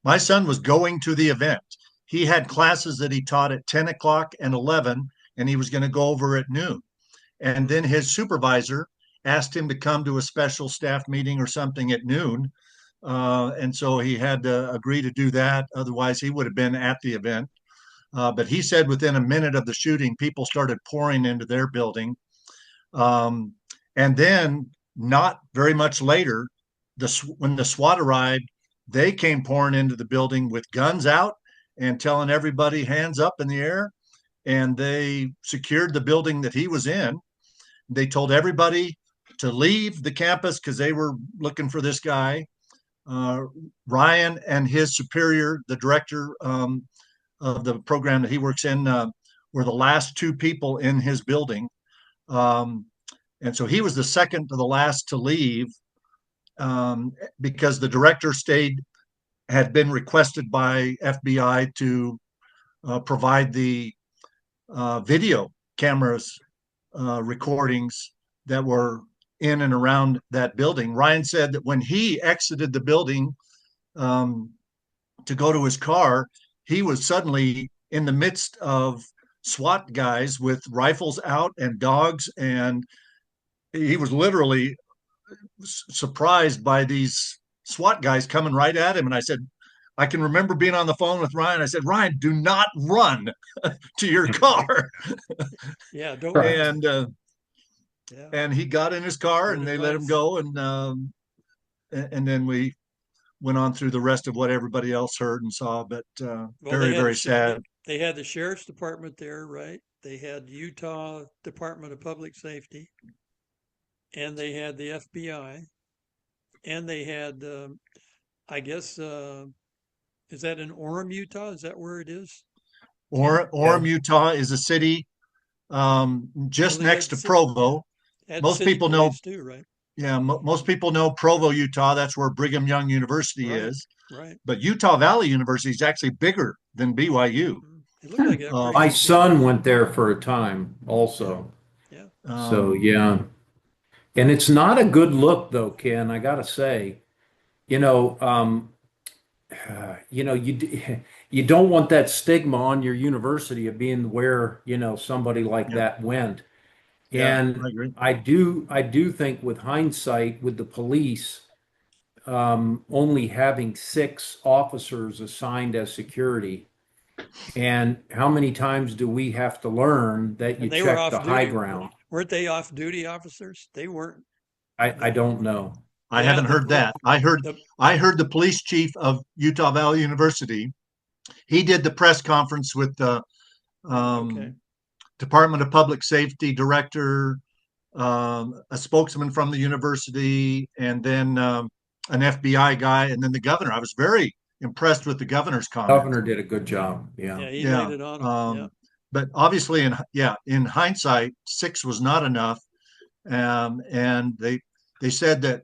My son was going to the event. He had classes that he taught at 10 o'clock and 11, and he was going to go over at noon. And then his supervisor asked him to come to a special staff meeting or something at noon. And so he had to agree to do that. Otherwise, he would have been at the event. But he said within a minute of the shooting, people started pouring into their building. And then not very much later, when the SWAT arrived, they came pouring into the building with guns out and telling everybody hands up in the air. And they secured the building that he was in. They told everybody to leave the campus because they were looking for this guy. Ryan and his superior, the director of the program that he works in, were the last 2 people in his building. And so he was the second to the last to leave because the director had been requested by FBI to provide the video cameras recordings that were in and around that building. Ryan said that when he exited the building to go to his car, he was suddenly in the midst of SWAT guys with rifles out and dogs, and he was literally surprised by these SWAT guys coming right at him. And I said, I can remember being on the phone with Ryan. I said, Ryan, do not run to your car. Yeah, don't. And he got in his car, and they let him go. And then we went on through the rest of what everybody else heard and saw. But very, very sad. They had the sheriff's department there, right? They had the Utah Department of Public Safety, and they had the FBI, and they had, I guess, is that in Orem, Utah? Is that where it is? Orem, Utah is a city just next to Provo. Most people know too, right? Yeah, most people know Provo, Utah. That's where Brigham Young University is. Right. But Utah Valley University is actually bigger than BYU. It looked like my son went there for a time also. Yeah. So yeah. And it's not a good look though, Ken, I gotta say. You know, you don't want that stigma on your university of being where, somebody like that went. And I do think with hindsight, with the police only having 6 officers assigned as security, and how many times do we have to learn that you check the high ground? Weren't they off-duty officers? They weren't. I don't know. I haven't heard that. I heard the police chief of Utah Valley University. He did the press conference with the Department of Public Safety director, a spokesman from the university, and then an FBI guy, and then the governor. I was very impressed with the governor's comment. Governor did a good job. Yeah. Yeah, he laid it on him. But obviously, in hindsight, 6 was not enough, and they said that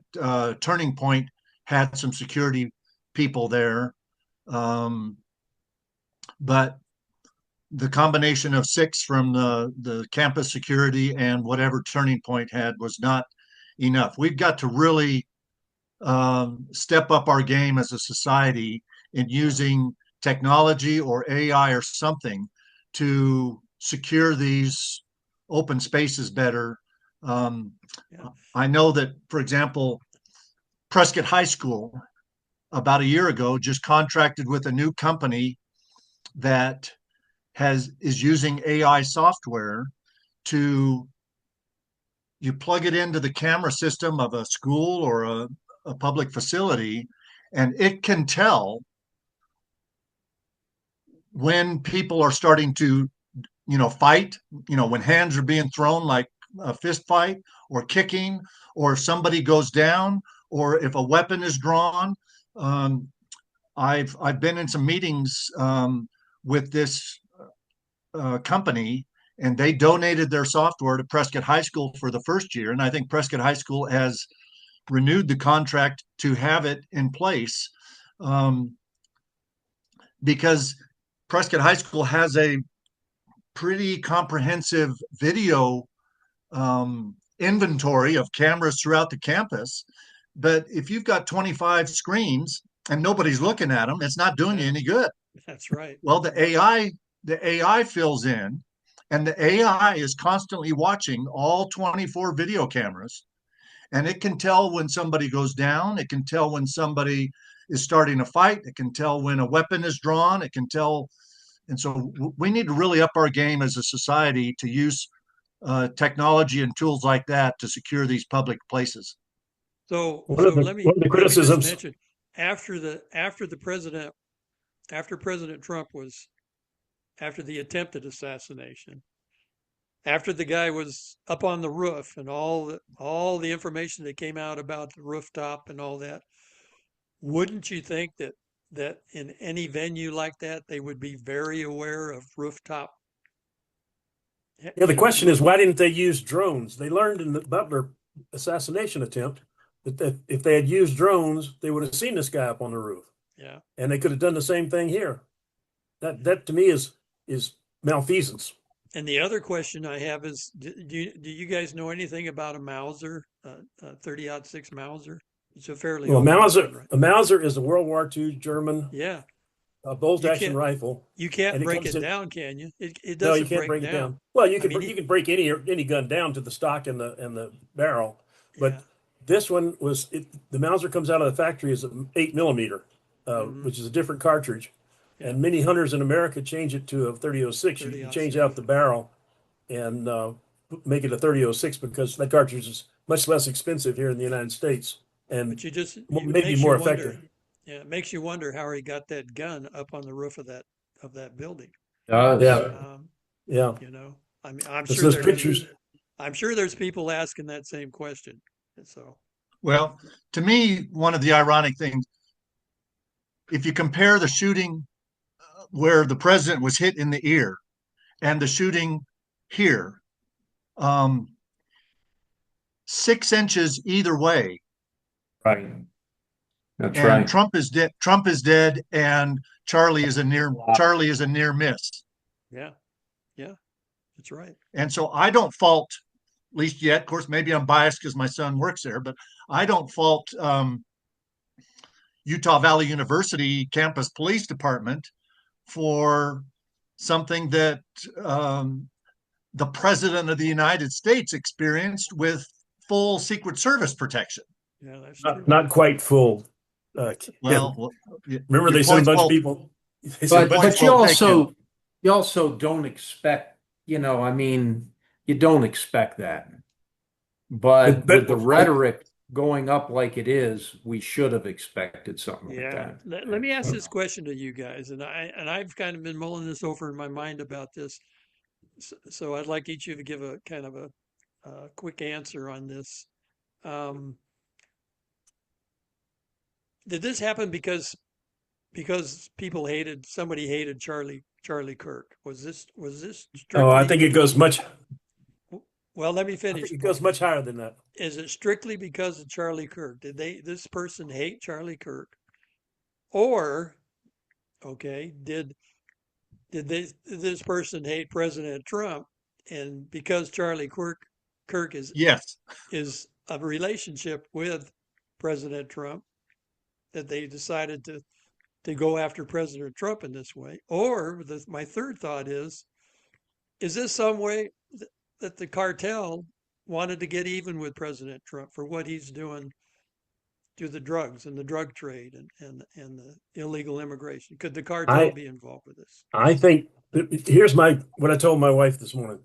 Turning Point had some security people there, but the combination of 6 from the campus security and whatever Turning Point had was not enough. We've got to really step up our game as a society in using technology or AI or something to secure these open spaces better, Um, Yeah. I know that, for example, Prescott High School about a year ago just contracted with a new company that is using AI software to you plug it into the camera system of a school or a public facility, and it can tell when people are starting to, fight, when hands are being thrown like a fist fight or kicking, or if somebody goes down, or if a weapon is drawn. Um, I've been in some meetings with this company, and they donated their software to Prescott High School for the first year, and I think Prescott High School has renewed the contract to have it in place, because Prescott High School has a pretty comprehensive video inventory of cameras throughout the campus. But if you've got 25 screens and nobody's looking at them, it's not doing you any good. That's right. Well, the AI fills in, and the AI is constantly watching all 24 video cameras, and it can tell when somebody goes down. It can tell when somebody is starting a fight. It can tell when a weapon is drawn. It can tell. And so we need to really up our game as a society to use technology and tools like that to secure these public places. So One of the, let me one of the let me just criticisms, mention after President Trump was after the attempted assassination, after the guy was up on the roof and all the information that came out about the rooftop and all that, wouldn't you think that in any venue like that they would be very aware of rooftop? yeah, the question is, why didn't they use drones? They learned in the Butler assassination attempt that if they had used drones, they would have seen this guy up on the roof. Yeah. And they could have done the same thing here. That to me is malfeasance. And the other question I have is, do you guys know anything about a Mauser, 30-06 Mauser? It's a fairly Well, old weapon, Mauser, right? a Mauser is a World War II German Yeah. bolt-action rifle. You can't and it break comes it in- down, can you? It No, you doesn't can't break it down. down. Well, you I can mean, you can break any gun down to the stock and the barrel, but Yeah. this one the Mauser comes out of the factory as an 8 mm, which is a different cartridge. Yeah. And many hunters in America change it to a 30-06. You can change 30-06. out the barrel and make it a 30-06 because that cartridge is much less expensive here in the United States and But it maybe makes more you wonder. effective. Yeah, it makes you wonder how he got that gun up on the roof of that building. Yeah. Yeah. You know, I mean, I'm There's sure those pictures. I'm sure there's people asking that same question. And so, Well, to me, one of the ironic things, if you compare the shooting where the president was hit in the ear and the shooting here, 6 inches either way. Right. That's And right. Trump is dead. Trump is dead, and Charlie is a near miss. yeah, that's right. And so I don't fault, at least yet. Of course, maybe I'm biased because my son works there, but I don't fault Utah Valley University campus police department for something that the president of the United States experienced with full Secret Service protection. Yeah, that's true. Not quite full. Well, remember they sent a bunch of people. But you also don't expect, I mean, you don't expect that. But with the rhetoric going up like it is, we should have expected something like that. Let me ask this question to you guys, and I've kind of been mulling this over in my mind about this. So I'd like each of you to give a kind of a quick answer on this. Did this happen because somebody hated Charlie Kirk? Was this strictly? Oh, I think it goes much. Well, let me I finish. think it goes much higher than that. Is it strictly because of Charlie Kirk? Did this person hate Charlie Kirk? Or, okay, did this person hate President Trump? And because Charlie Kirk is a relationship with President Trump, that they decided to go after President Trump in this way? Or my third thought is this some way that the cartel wanted to get even with President Trump for what he's doing to the drugs and the drug trade and the illegal immigration. Could the cartel I be involved with this? I think here's what I told my wife this morning.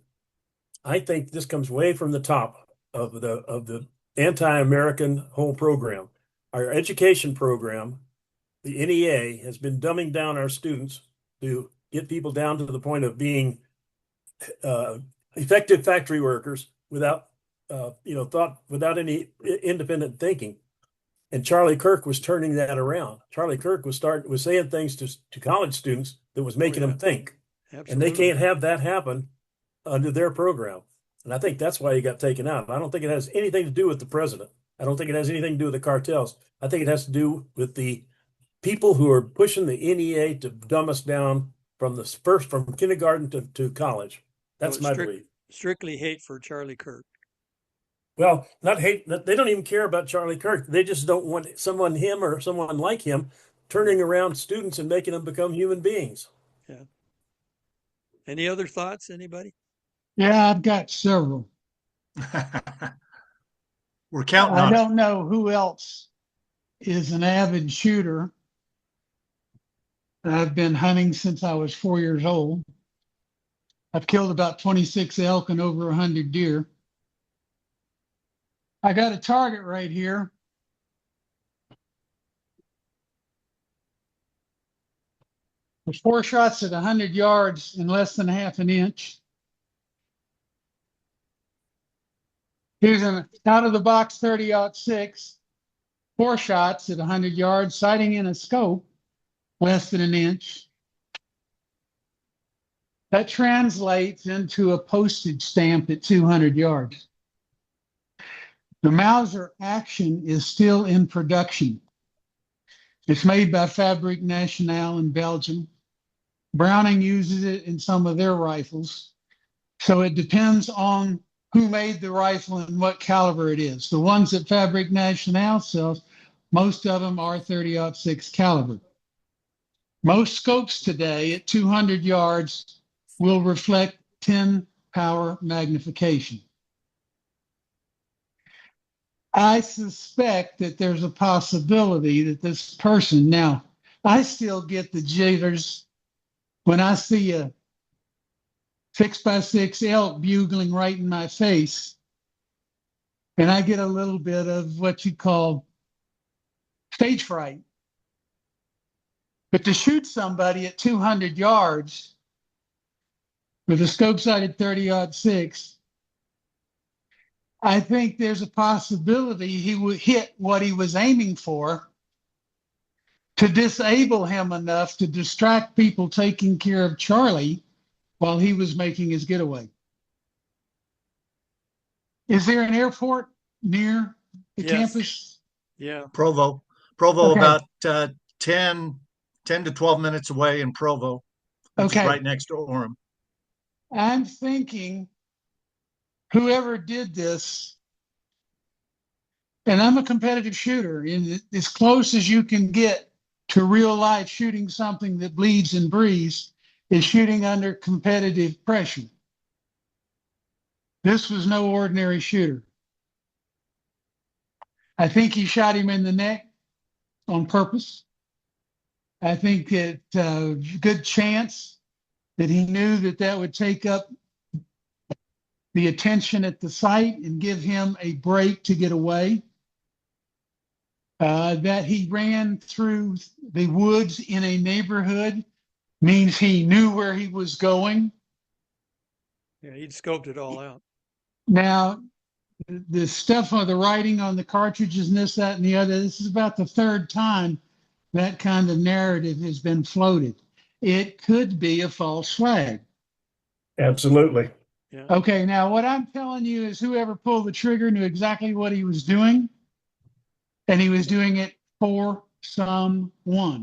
I think this comes way from the top of the anti-American whole program. Our education program, the NEA, has been dumbing down our students to get people down to the point of being effective factory workers without thought, without any independent thinking. And Charlie Kirk was turning that around. Charlie Kirk was saying things to college students that was making them think. Absolutely. And they can't have that happen under their program. And I think that's why he got taken out. I don't think it has anything to do with the president. I don't think it has anything to do with the cartels. I think it has to do with the people who are pushing the NEA to dumb us down from kindergarten to college. That's my belief. Strictly hate for Charlie Kirk. Well, not hate. They don't even care about Charlie Kirk. They just don't want someone like him turning around students and making them become human beings. Yeah. Any other thoughts, anybody? Yeah, I've got several. We're counting on I it. don't know who else is an avid shooter. I've been hunting since I was 4 years old. I've killed about 26 elk and over 100 deer. I got a target right here. There's 4 shots at 100 yards in less than half an inch. Here's an out of the box 30-06, 4 shots at 100 yards, sighting in a scope, less than an inch. That translates into a postage stamp at 200 yards. The Mauser Action is still in production. It's made by Fabrique Nationale in Belgium. Browning uses it in some of their rifles. So it depends on who made the rifle and what caliber it is. The ones that Fabrique Nationale sells, most of them are 30-06 caliber. Most scopes today at 200 yards will reflect 10 power magnification. I suspect that there's a possibility that this person, now, I still get the jitters when I see a 6x6 elk bugling right in my face, and I get a little bit of what you call stage fright. But to shoot somebody at 200 yards with a scope-sighted 30-06, I think there's a possibility he would hit what he was aiming for to disable him enough to distract people taking care of Charlie while he was making his getaway. Is there an airport near the campus? Yeah. Provo, Okay. about 10 to 12 minutes away in Provo, which is right next to Orem. I'm thinking whoever did this, and I'm a competitive shooter, and as close as you can get to real life shooting something that bleeds and breathes is shooting under competitive pressure. This was no ordinary shooter. I think he shot him in the neck on purpose. I think that good chance that he knew that that would take up the attention at the site and give him a break to get away. That he ran through the woods in a neighborhood means he knew where he was going. Yeah, he'd scoped it all out. Now, the stuff on the writing on the cartridges and this, that, and the other, this is about the 3rd time that kind of narrative has been floated. It could be a false flag. Absolutely. Yeah. Okay, now what I'm telling you is whoever pulled the trigger knew exactly what he was doing, and he was doing it for someone.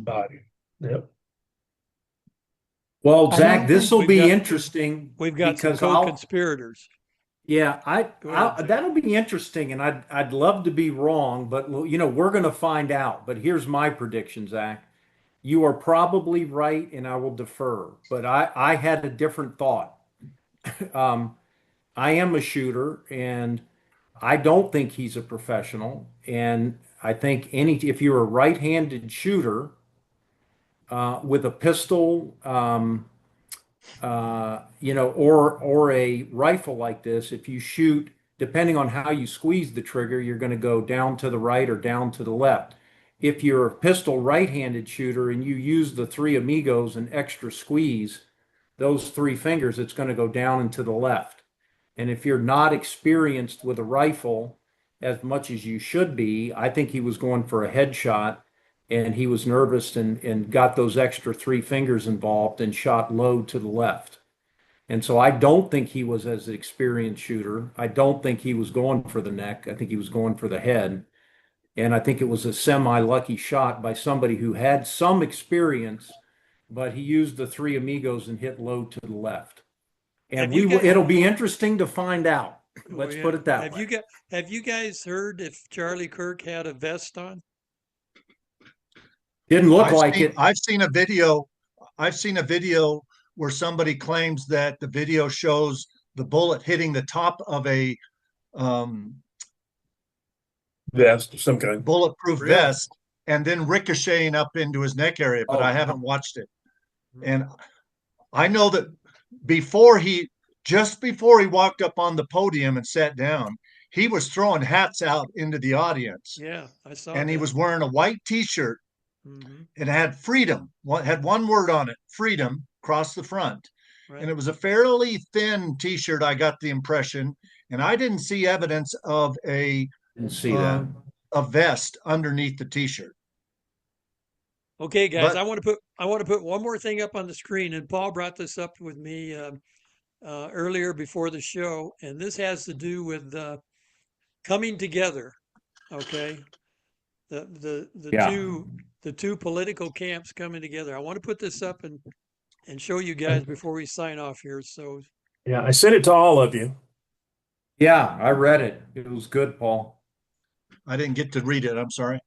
Body. Yep. Well, I Zach, don't this will think be we've got- interesting. We've got some because I'll- co-conspirators. Yeah, Go ahead, Zack. that'll be interesting, and I'd love to be wrong, but we're going to find out. But here's my prediction, Zach. You are probably right, and I will defer. But I had a different thought. I am a shooter, and I don't think he's a professional. And I think if you're a right-handed shooter with a pistol, or a rifle like this, if you shoot, depending on how you squeeze the trigger, you're going to go down to the right or down to the left. If you're a pistol right-handed shooter and you use the three amigos and extra squeeze those three fingers, it's going to go down and to the left. And if you're not experienced with a rifle as much as you should be, I think he was going for a headshot, and he was nervous and got those extra three fingers involved and shot low to the left. And so I don't think he was as an experienced shooter. I don't think he was going for the neck. I think he was going for the head. And I think it was a semi-lucky shot by somebody who had some experience, but he used the three amigos and hit low to the left. And it'll be interesting to find out. Let's put it that way. Have you guys heard if Charlie Kirk had a vest on? Didn't look like it. I've seen a video. I've seen a video where somebody claims that the video shows the bullet hitting the top of a vest of some kind, bulletproof vest, and then ricocheting up into his neck area. But I haven't watched it, and I know that just before he walked up on the podium and sat down, he was throwing hats out into the audience. Yeah, I saw. And he was wearing a white T-shirt. It had freedom. Had one word on it, freedom, across the front. Right. And it was a fairly thin T-shirt, I got the impression. And I didn't see evidence of a vest underneath the T-shirt. Okay, guys, I want to put one more thing up on the screen. And Paul brought this up with me earlier before the show. And this has to do with coming together. Okay. The two political camps coming together. I want to put this up and show you guys before we sign off here. So yeah, I sent it to all of you. Yeah, I read it. It was good, Paul. I didn't get to read it. I'm sorry.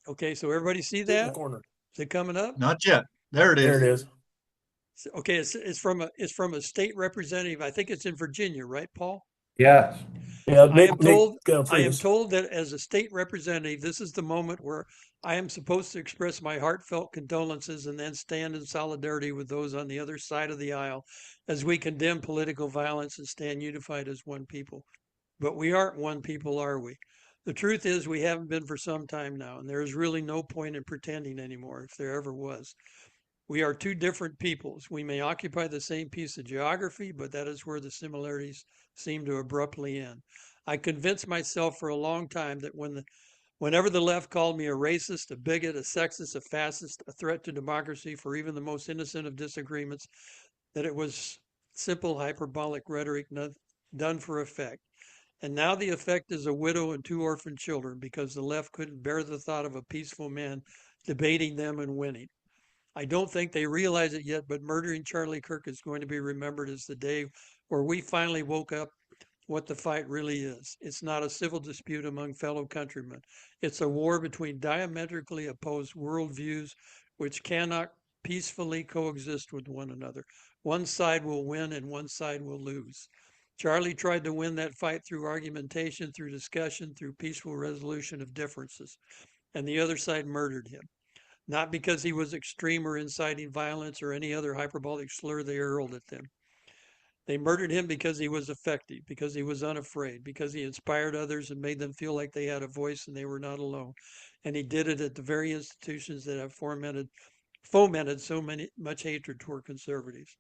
Okay, so everybody see that? Is it coming up? Not yet. There it is. There it is. Okay, it's from a state representative. I think it's in Virginia, right, Paul? Yes. Yeah, I am told that as a state representative, this is the moment where I am supposed to express my heartfelt condolences and then stand in solidarity with those on the other side of the aisle as we condemn political violence and stand unified as one people. But we aren't one people, are we? The truth is we haven't been for some time now, and there is really no point in pretending anymore, if there ever was. We are two different peoples. We may occupy the same piece of geography, but that is where the similarities seem to abruptly end. I convinced myself for a long time that whenever the left called me a racist, a bigot, a sexist, a fascist, a threat to democracy for even the most innocent of disagreements, that it was simple hyperbolic rhetoric done for effect. And now the effect is a widow and two orphan children because the left couldn't bear the thought of a peaceful man debating them and winning. I don't think they realize it yet, but murdering Charlie Kirk is going to be remembered as the day where we finally woke up what the fight really is. It's not a civil dispute among fellow countrymen. It's a war between diametrically opposed worldviews which cannot peacefully coexist with one another. One side will win and one side will lose. Charlie tried to win that fight through argumentation, through discussion, through peaceful resolution of differences, and the other side murdered him. Not because he was extreme or inciting violence or any other hyperbolic slur they hurled at them. They murdered him because he was effective, because he was unafraid, because he inspired others and made them feel like they had a voice and they were not alone. And he did it at the very institutions that have fomented so much hatred toward conservatives.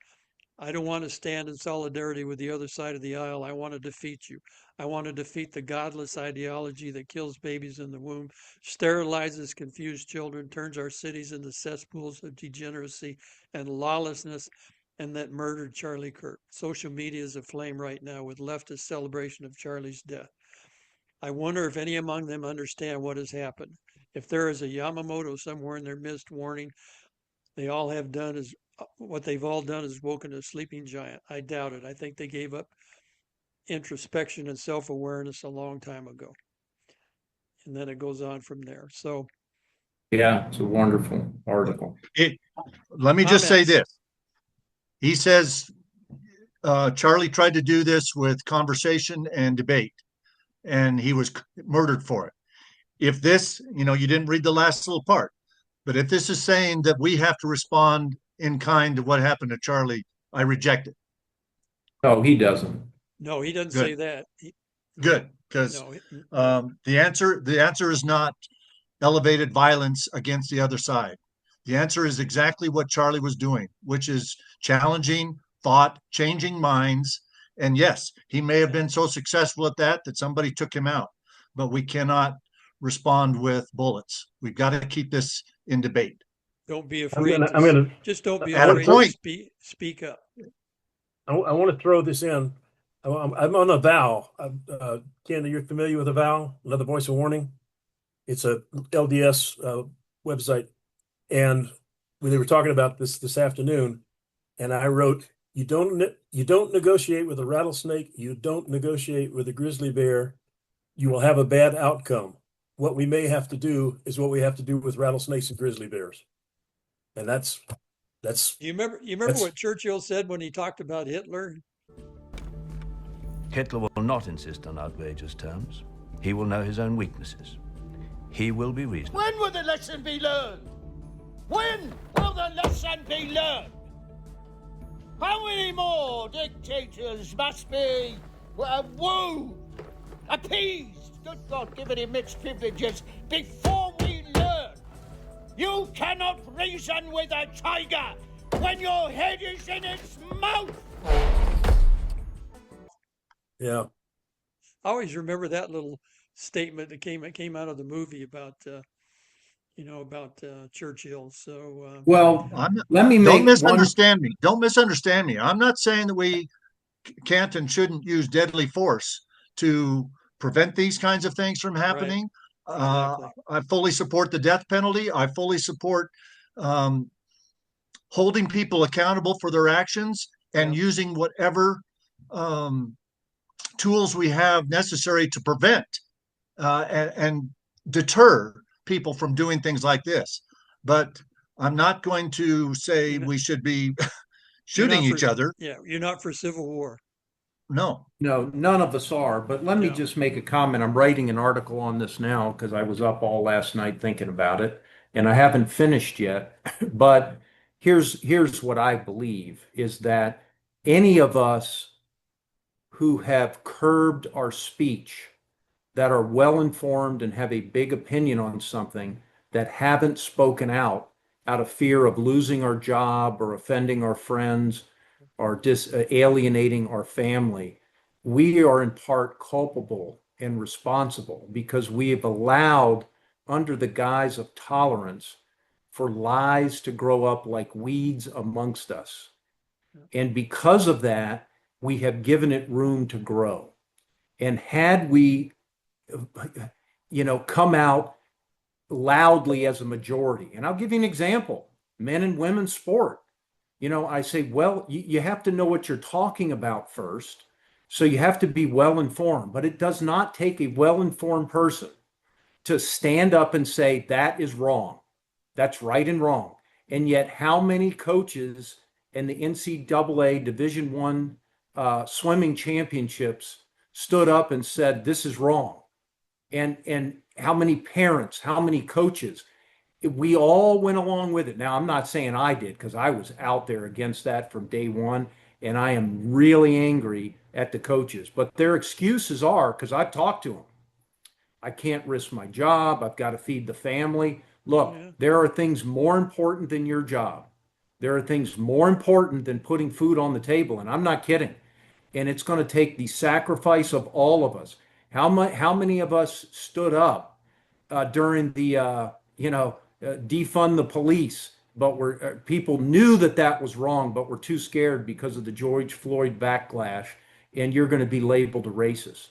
I don't want to stand in solidarity with the other side of the aisle. I want to defeat you. I want to defeat the godless ideology that kills babies in the womb, sterilizes confused children, turns our cities into cesspools of degeneracy and lawlessness, and that murdered Charlie Kirk. Social media is aflame right now with leftist celebration of Charlie's death. I wonder if any among them understand what has happened. If there is a Yamamoto somewhere in their midst warning, what they've all done is woken a sleeping giant. I doubt it. I think they gave up introspection and self-awareness a long time ago. And then it goes on from there. So yeah, it's a wonderful article. Let me just say this. He says Charlie tried to do this with conversation and debate, and he was murdered for it. If this, you didn't read the last little part, but if this is saying that we have to respond in kind to what happened to Charlie, I reject it. No, he doesn't. No, he doesn't Good. say that. Good, because No, the answer is not elevated violence against the other side. The answer is exactly what Charlie was doing, which is challenging thought, changing minds. And yes, he may have been so successful at that somebody took him out, but we cannot respond with bullets. We've got to keep this in debate. don't be afraid. Just don't be At a afraid point. to speak up. I want to throw this in. I'm on a vow. Ken, you're familiar with a vow? Another voice of warning. It's a LDS website, and when they were talking about this afternoon, and I wrote, you don't negotiate with a rattlesnake. You don't negotiate with a grizzly bear. You will have a bad outcome. What we may have to do is what we have to do with rattlesnakes and grizzly bears, and that's. You remember what Churchill said when he talked about Hitler? Hitler will not insist on outrageous terms. He will know his own weaknesses. He will be reasonable. When will the lesson be learned? When will the lesson be learned? How many more dictators must be wooed, appeased, good God, given him mixed privileges, before we learn? You cannot reason with a tiger when your head is in its mouth. Yeah. I always remember that little statement that came out of the movie about Churchill. So Well, let me Don't make misunderstand me. Don't misunderstand me. I'm not saying that we can't and shouldn't use deadly force to prevent these kinds of things from happening. Exactly. I fully support the death penalty. I fully support holding people accountable for their actions and using whatever tools we have necessary to prevent and deter people from doing things like this. But I'm not going to say we should be shooting each other. Yeah, you're not for civil war. No. No, none of us are. But let me just make a comment. I'm writing an article on this now because I was up all last night thinking about it, and I haven't finished yet. But here's what I believe is that any of us who have curbed our speech, that are well informed and have a big opinion on something, that haven't spoken out of fear of losing our job or offending our friends or alienating our family, we are in part culpable and responsible because we have allowed, under the guise of tolerance, for lies to grow up like weeds amongst us. And because of that, we have given it room to grow. And had we, come out loudly as a majority, and I'll give you an example, men and women's sport. I say, well, you have to know what you're talking about first. So you have to be well informed, but it does not take a well-informed person to stand up and say that is wrong. That's right and wrong. And yet how many coaches in the NCAA Division I swimming championships stood up and said, this is wrong? And how many parents, how many coaches? We all went along with it. Now, I'm not saying I did because I was out there against that from day one, and I am really angry at the coaches. But their excuses are, because I've talked to them, I can't risk my job. I've got to feed the family. Look, there are things more important than your job. There are things more important than putting food on the table, and I'm not kidding. And it's going to take the sacrifice of all of us. How many of us stood up during the, defund the police, but people knew that was wrong, but were too scared because of the George Floyd backlash, and you're going to be labeled a racist.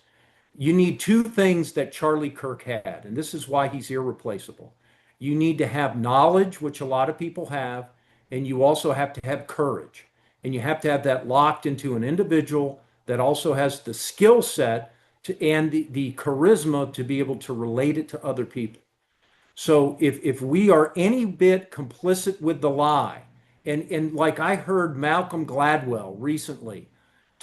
You need two things that Charlie Kirk had, and this is why he's irreplaceable. You need to have knowledge, which a lot of people have, and you also have to have courage. And you have to have that locked into an individual that also has the skill set and the charisma to be able to relate it to other people. So if we are any bit complicit with the lie, and like I heard Malcolm Gladwell recently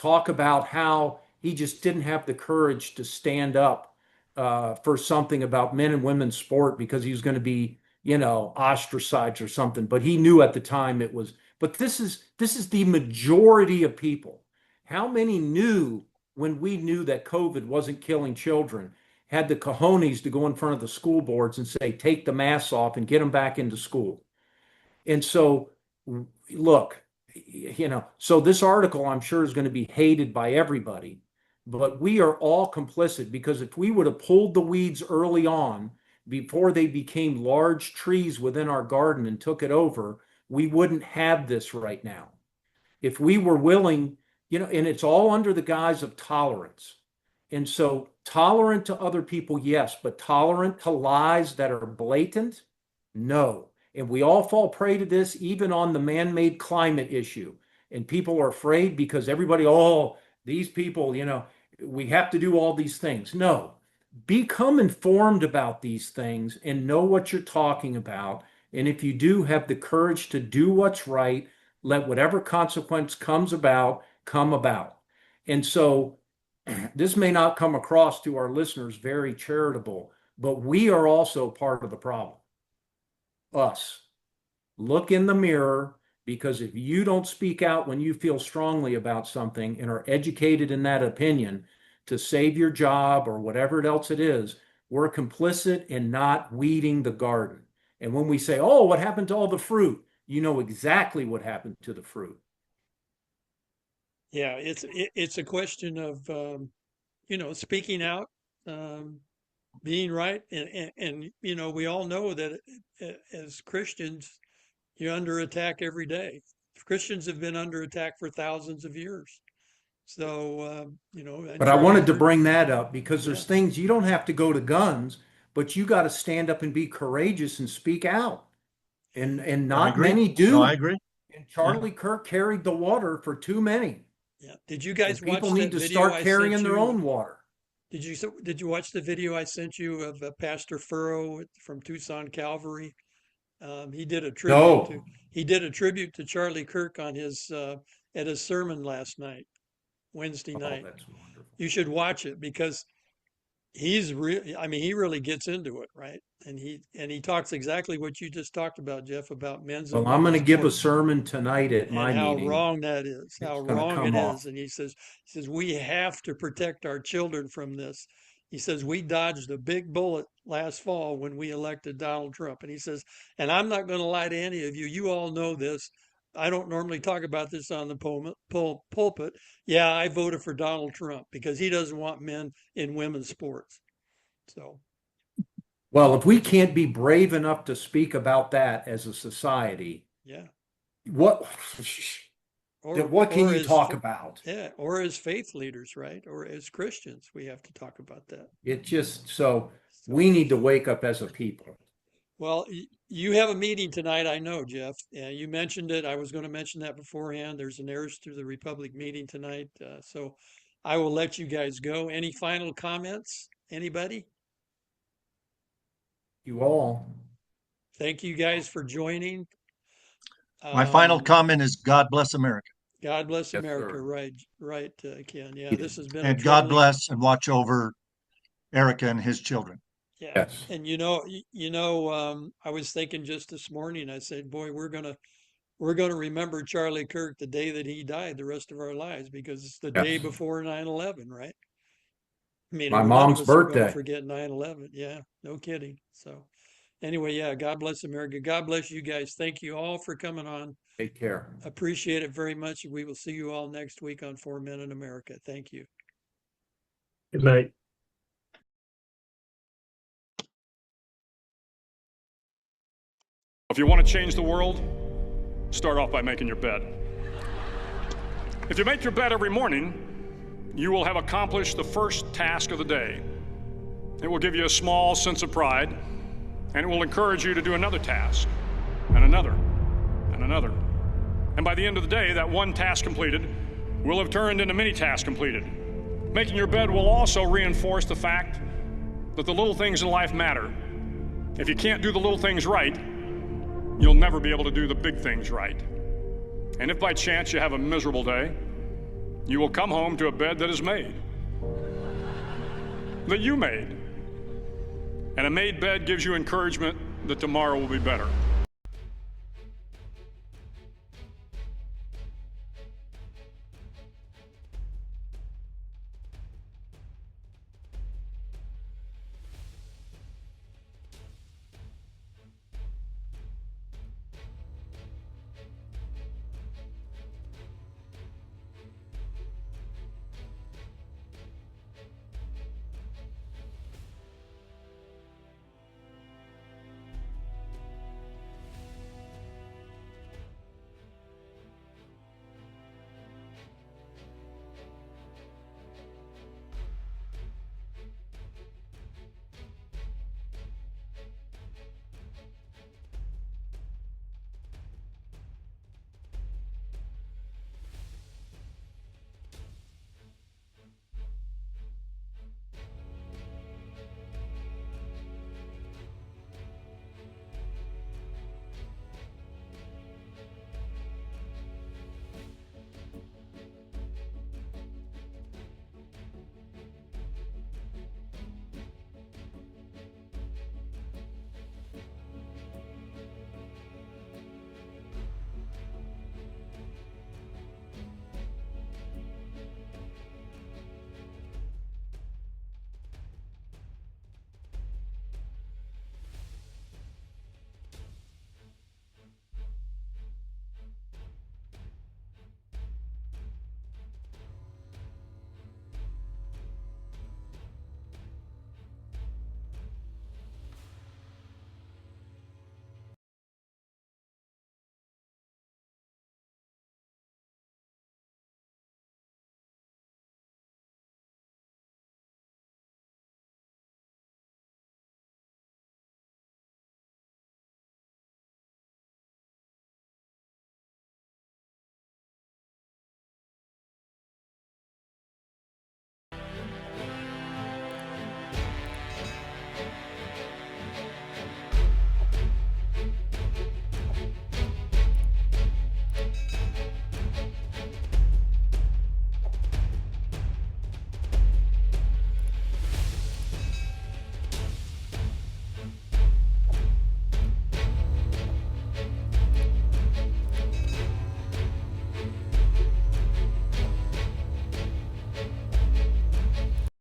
talk about how he just didn't have the courage to stand up for something about men and women's sport because he was going to be, ostracized or something. But he knew at the time it was. But this is the majority of people. How many knew when we knew that COVID wasn't killing children, had the cojones to go in front of the school boards and say, take the masks off and get them back into school? And so, look, so this article I'm sure is going to be hated by everybody, but we are all complicit, because if we would have pulled the weeds early on before they became large trees within our garden and took it over, we wouldn't have this right now. If we were willing, and it's all under the guise of tolerance. And so tolerant to other people, yes, but tolerant to lies that are blatant, no. And we all fall prey to this, even on the man-made climate issue. And people are afraid because everybody, these people, we have to do all these things. No, become informed about these things and know what you're talking about. And if you do, have the courage to do what's right, let whatever consequence comes about, come about. And so this may not come across to our listeners very charitable, but we are also part of the problem. Us. Look in the mirror, because if you don't speak out when you feel strongly about something and are educated in that opinion to save your job or whatever else it is, we're complicit in not weeding the garden. And when we say, what happened to all the fruit? You know exactly what happened to the fruit. Yeah, it's a question of, speaking out, being right. And, we all know that as Christians, you're under attack every day. Christians have been under attack for thousands of years. So, But I wanted to bring that up because there's things you don't have to go to guns, but you got to stand up and be courageous and speak out. And not many do. No, I agree. And Charlie Kirk carried the water for too many. Yeah. Did you guys watch people need to start carrying their own water? Did you watch the video I sent you of Pastor Furrow from Tucson Calvary? He did a tribute to Charlie Kirk on his at his sermon last night, Wednesday night. That's wonderful. You should watch it because he really gets into it, right? And he talks exactly what you just talked about, Jeff, about men's. Well, I'm going to give a sermon tonight at my meeting. How wrong that is, how wrong it is. And he says we have to protect our children from this. He says we dodged a big bullet last fall when we elected Donald Trump. And he says, and I'm not going to lie to any of you. You all know this. I don't normally talk about this on the pulpit. Yeah, I voted for Donald Trump because he doesn't want men in women's sports. So. Well, if we can't be brave enough to speak about that as a society, what can you talk about? Yeah, or as faith leaders, right? Or as Christians, we have to talk about that. We need to wake up as a people. Well, you have a meeting tonight, I know, Jeff. You mentioned it. I was going to mention that beforehand. There's an Heirs to the Republic meeting tonight. So I will let you guys go. Any final comments? Anybody? You all. Thank you guys for joining. My final comment is God bless America. God bless America. Sir. Right, Ken. Yeah, this has been and God bless and watch over Erica and his children. Yeah. Yes. And I was thinking just this morning, I said, boy, we're gonna remember Charlie Kirk the day that he died the rest of our lives, because it's the day before 9/11, right? I mean, my mom's birthday. Forget 9/11. Yeah, no kidding. So anyway, yeah, God bless America. God bless you guys. Thank you all for coming on. Take care. Appreciate it very much. We will see you all next week on 4 Men in America. Thank you. Good night. If you want to change the world, start off by making your bed. If you make your bed every morning, you will have accomplished the first task of the day. It will give you a small sense of pride, and it will encourage you to do another task, and another, and another. And by the end of the day, that one task completed will have turned into many tasks completed. Making your bed will also reinforce the fact that the little things in life matter. If you can't do the little things right, you'll never be able to do the big things right. And if by chance you have a miserable day, you will come home to a bed that is made, that you made. And a made bed gives you encouragement that tomorrow will be better.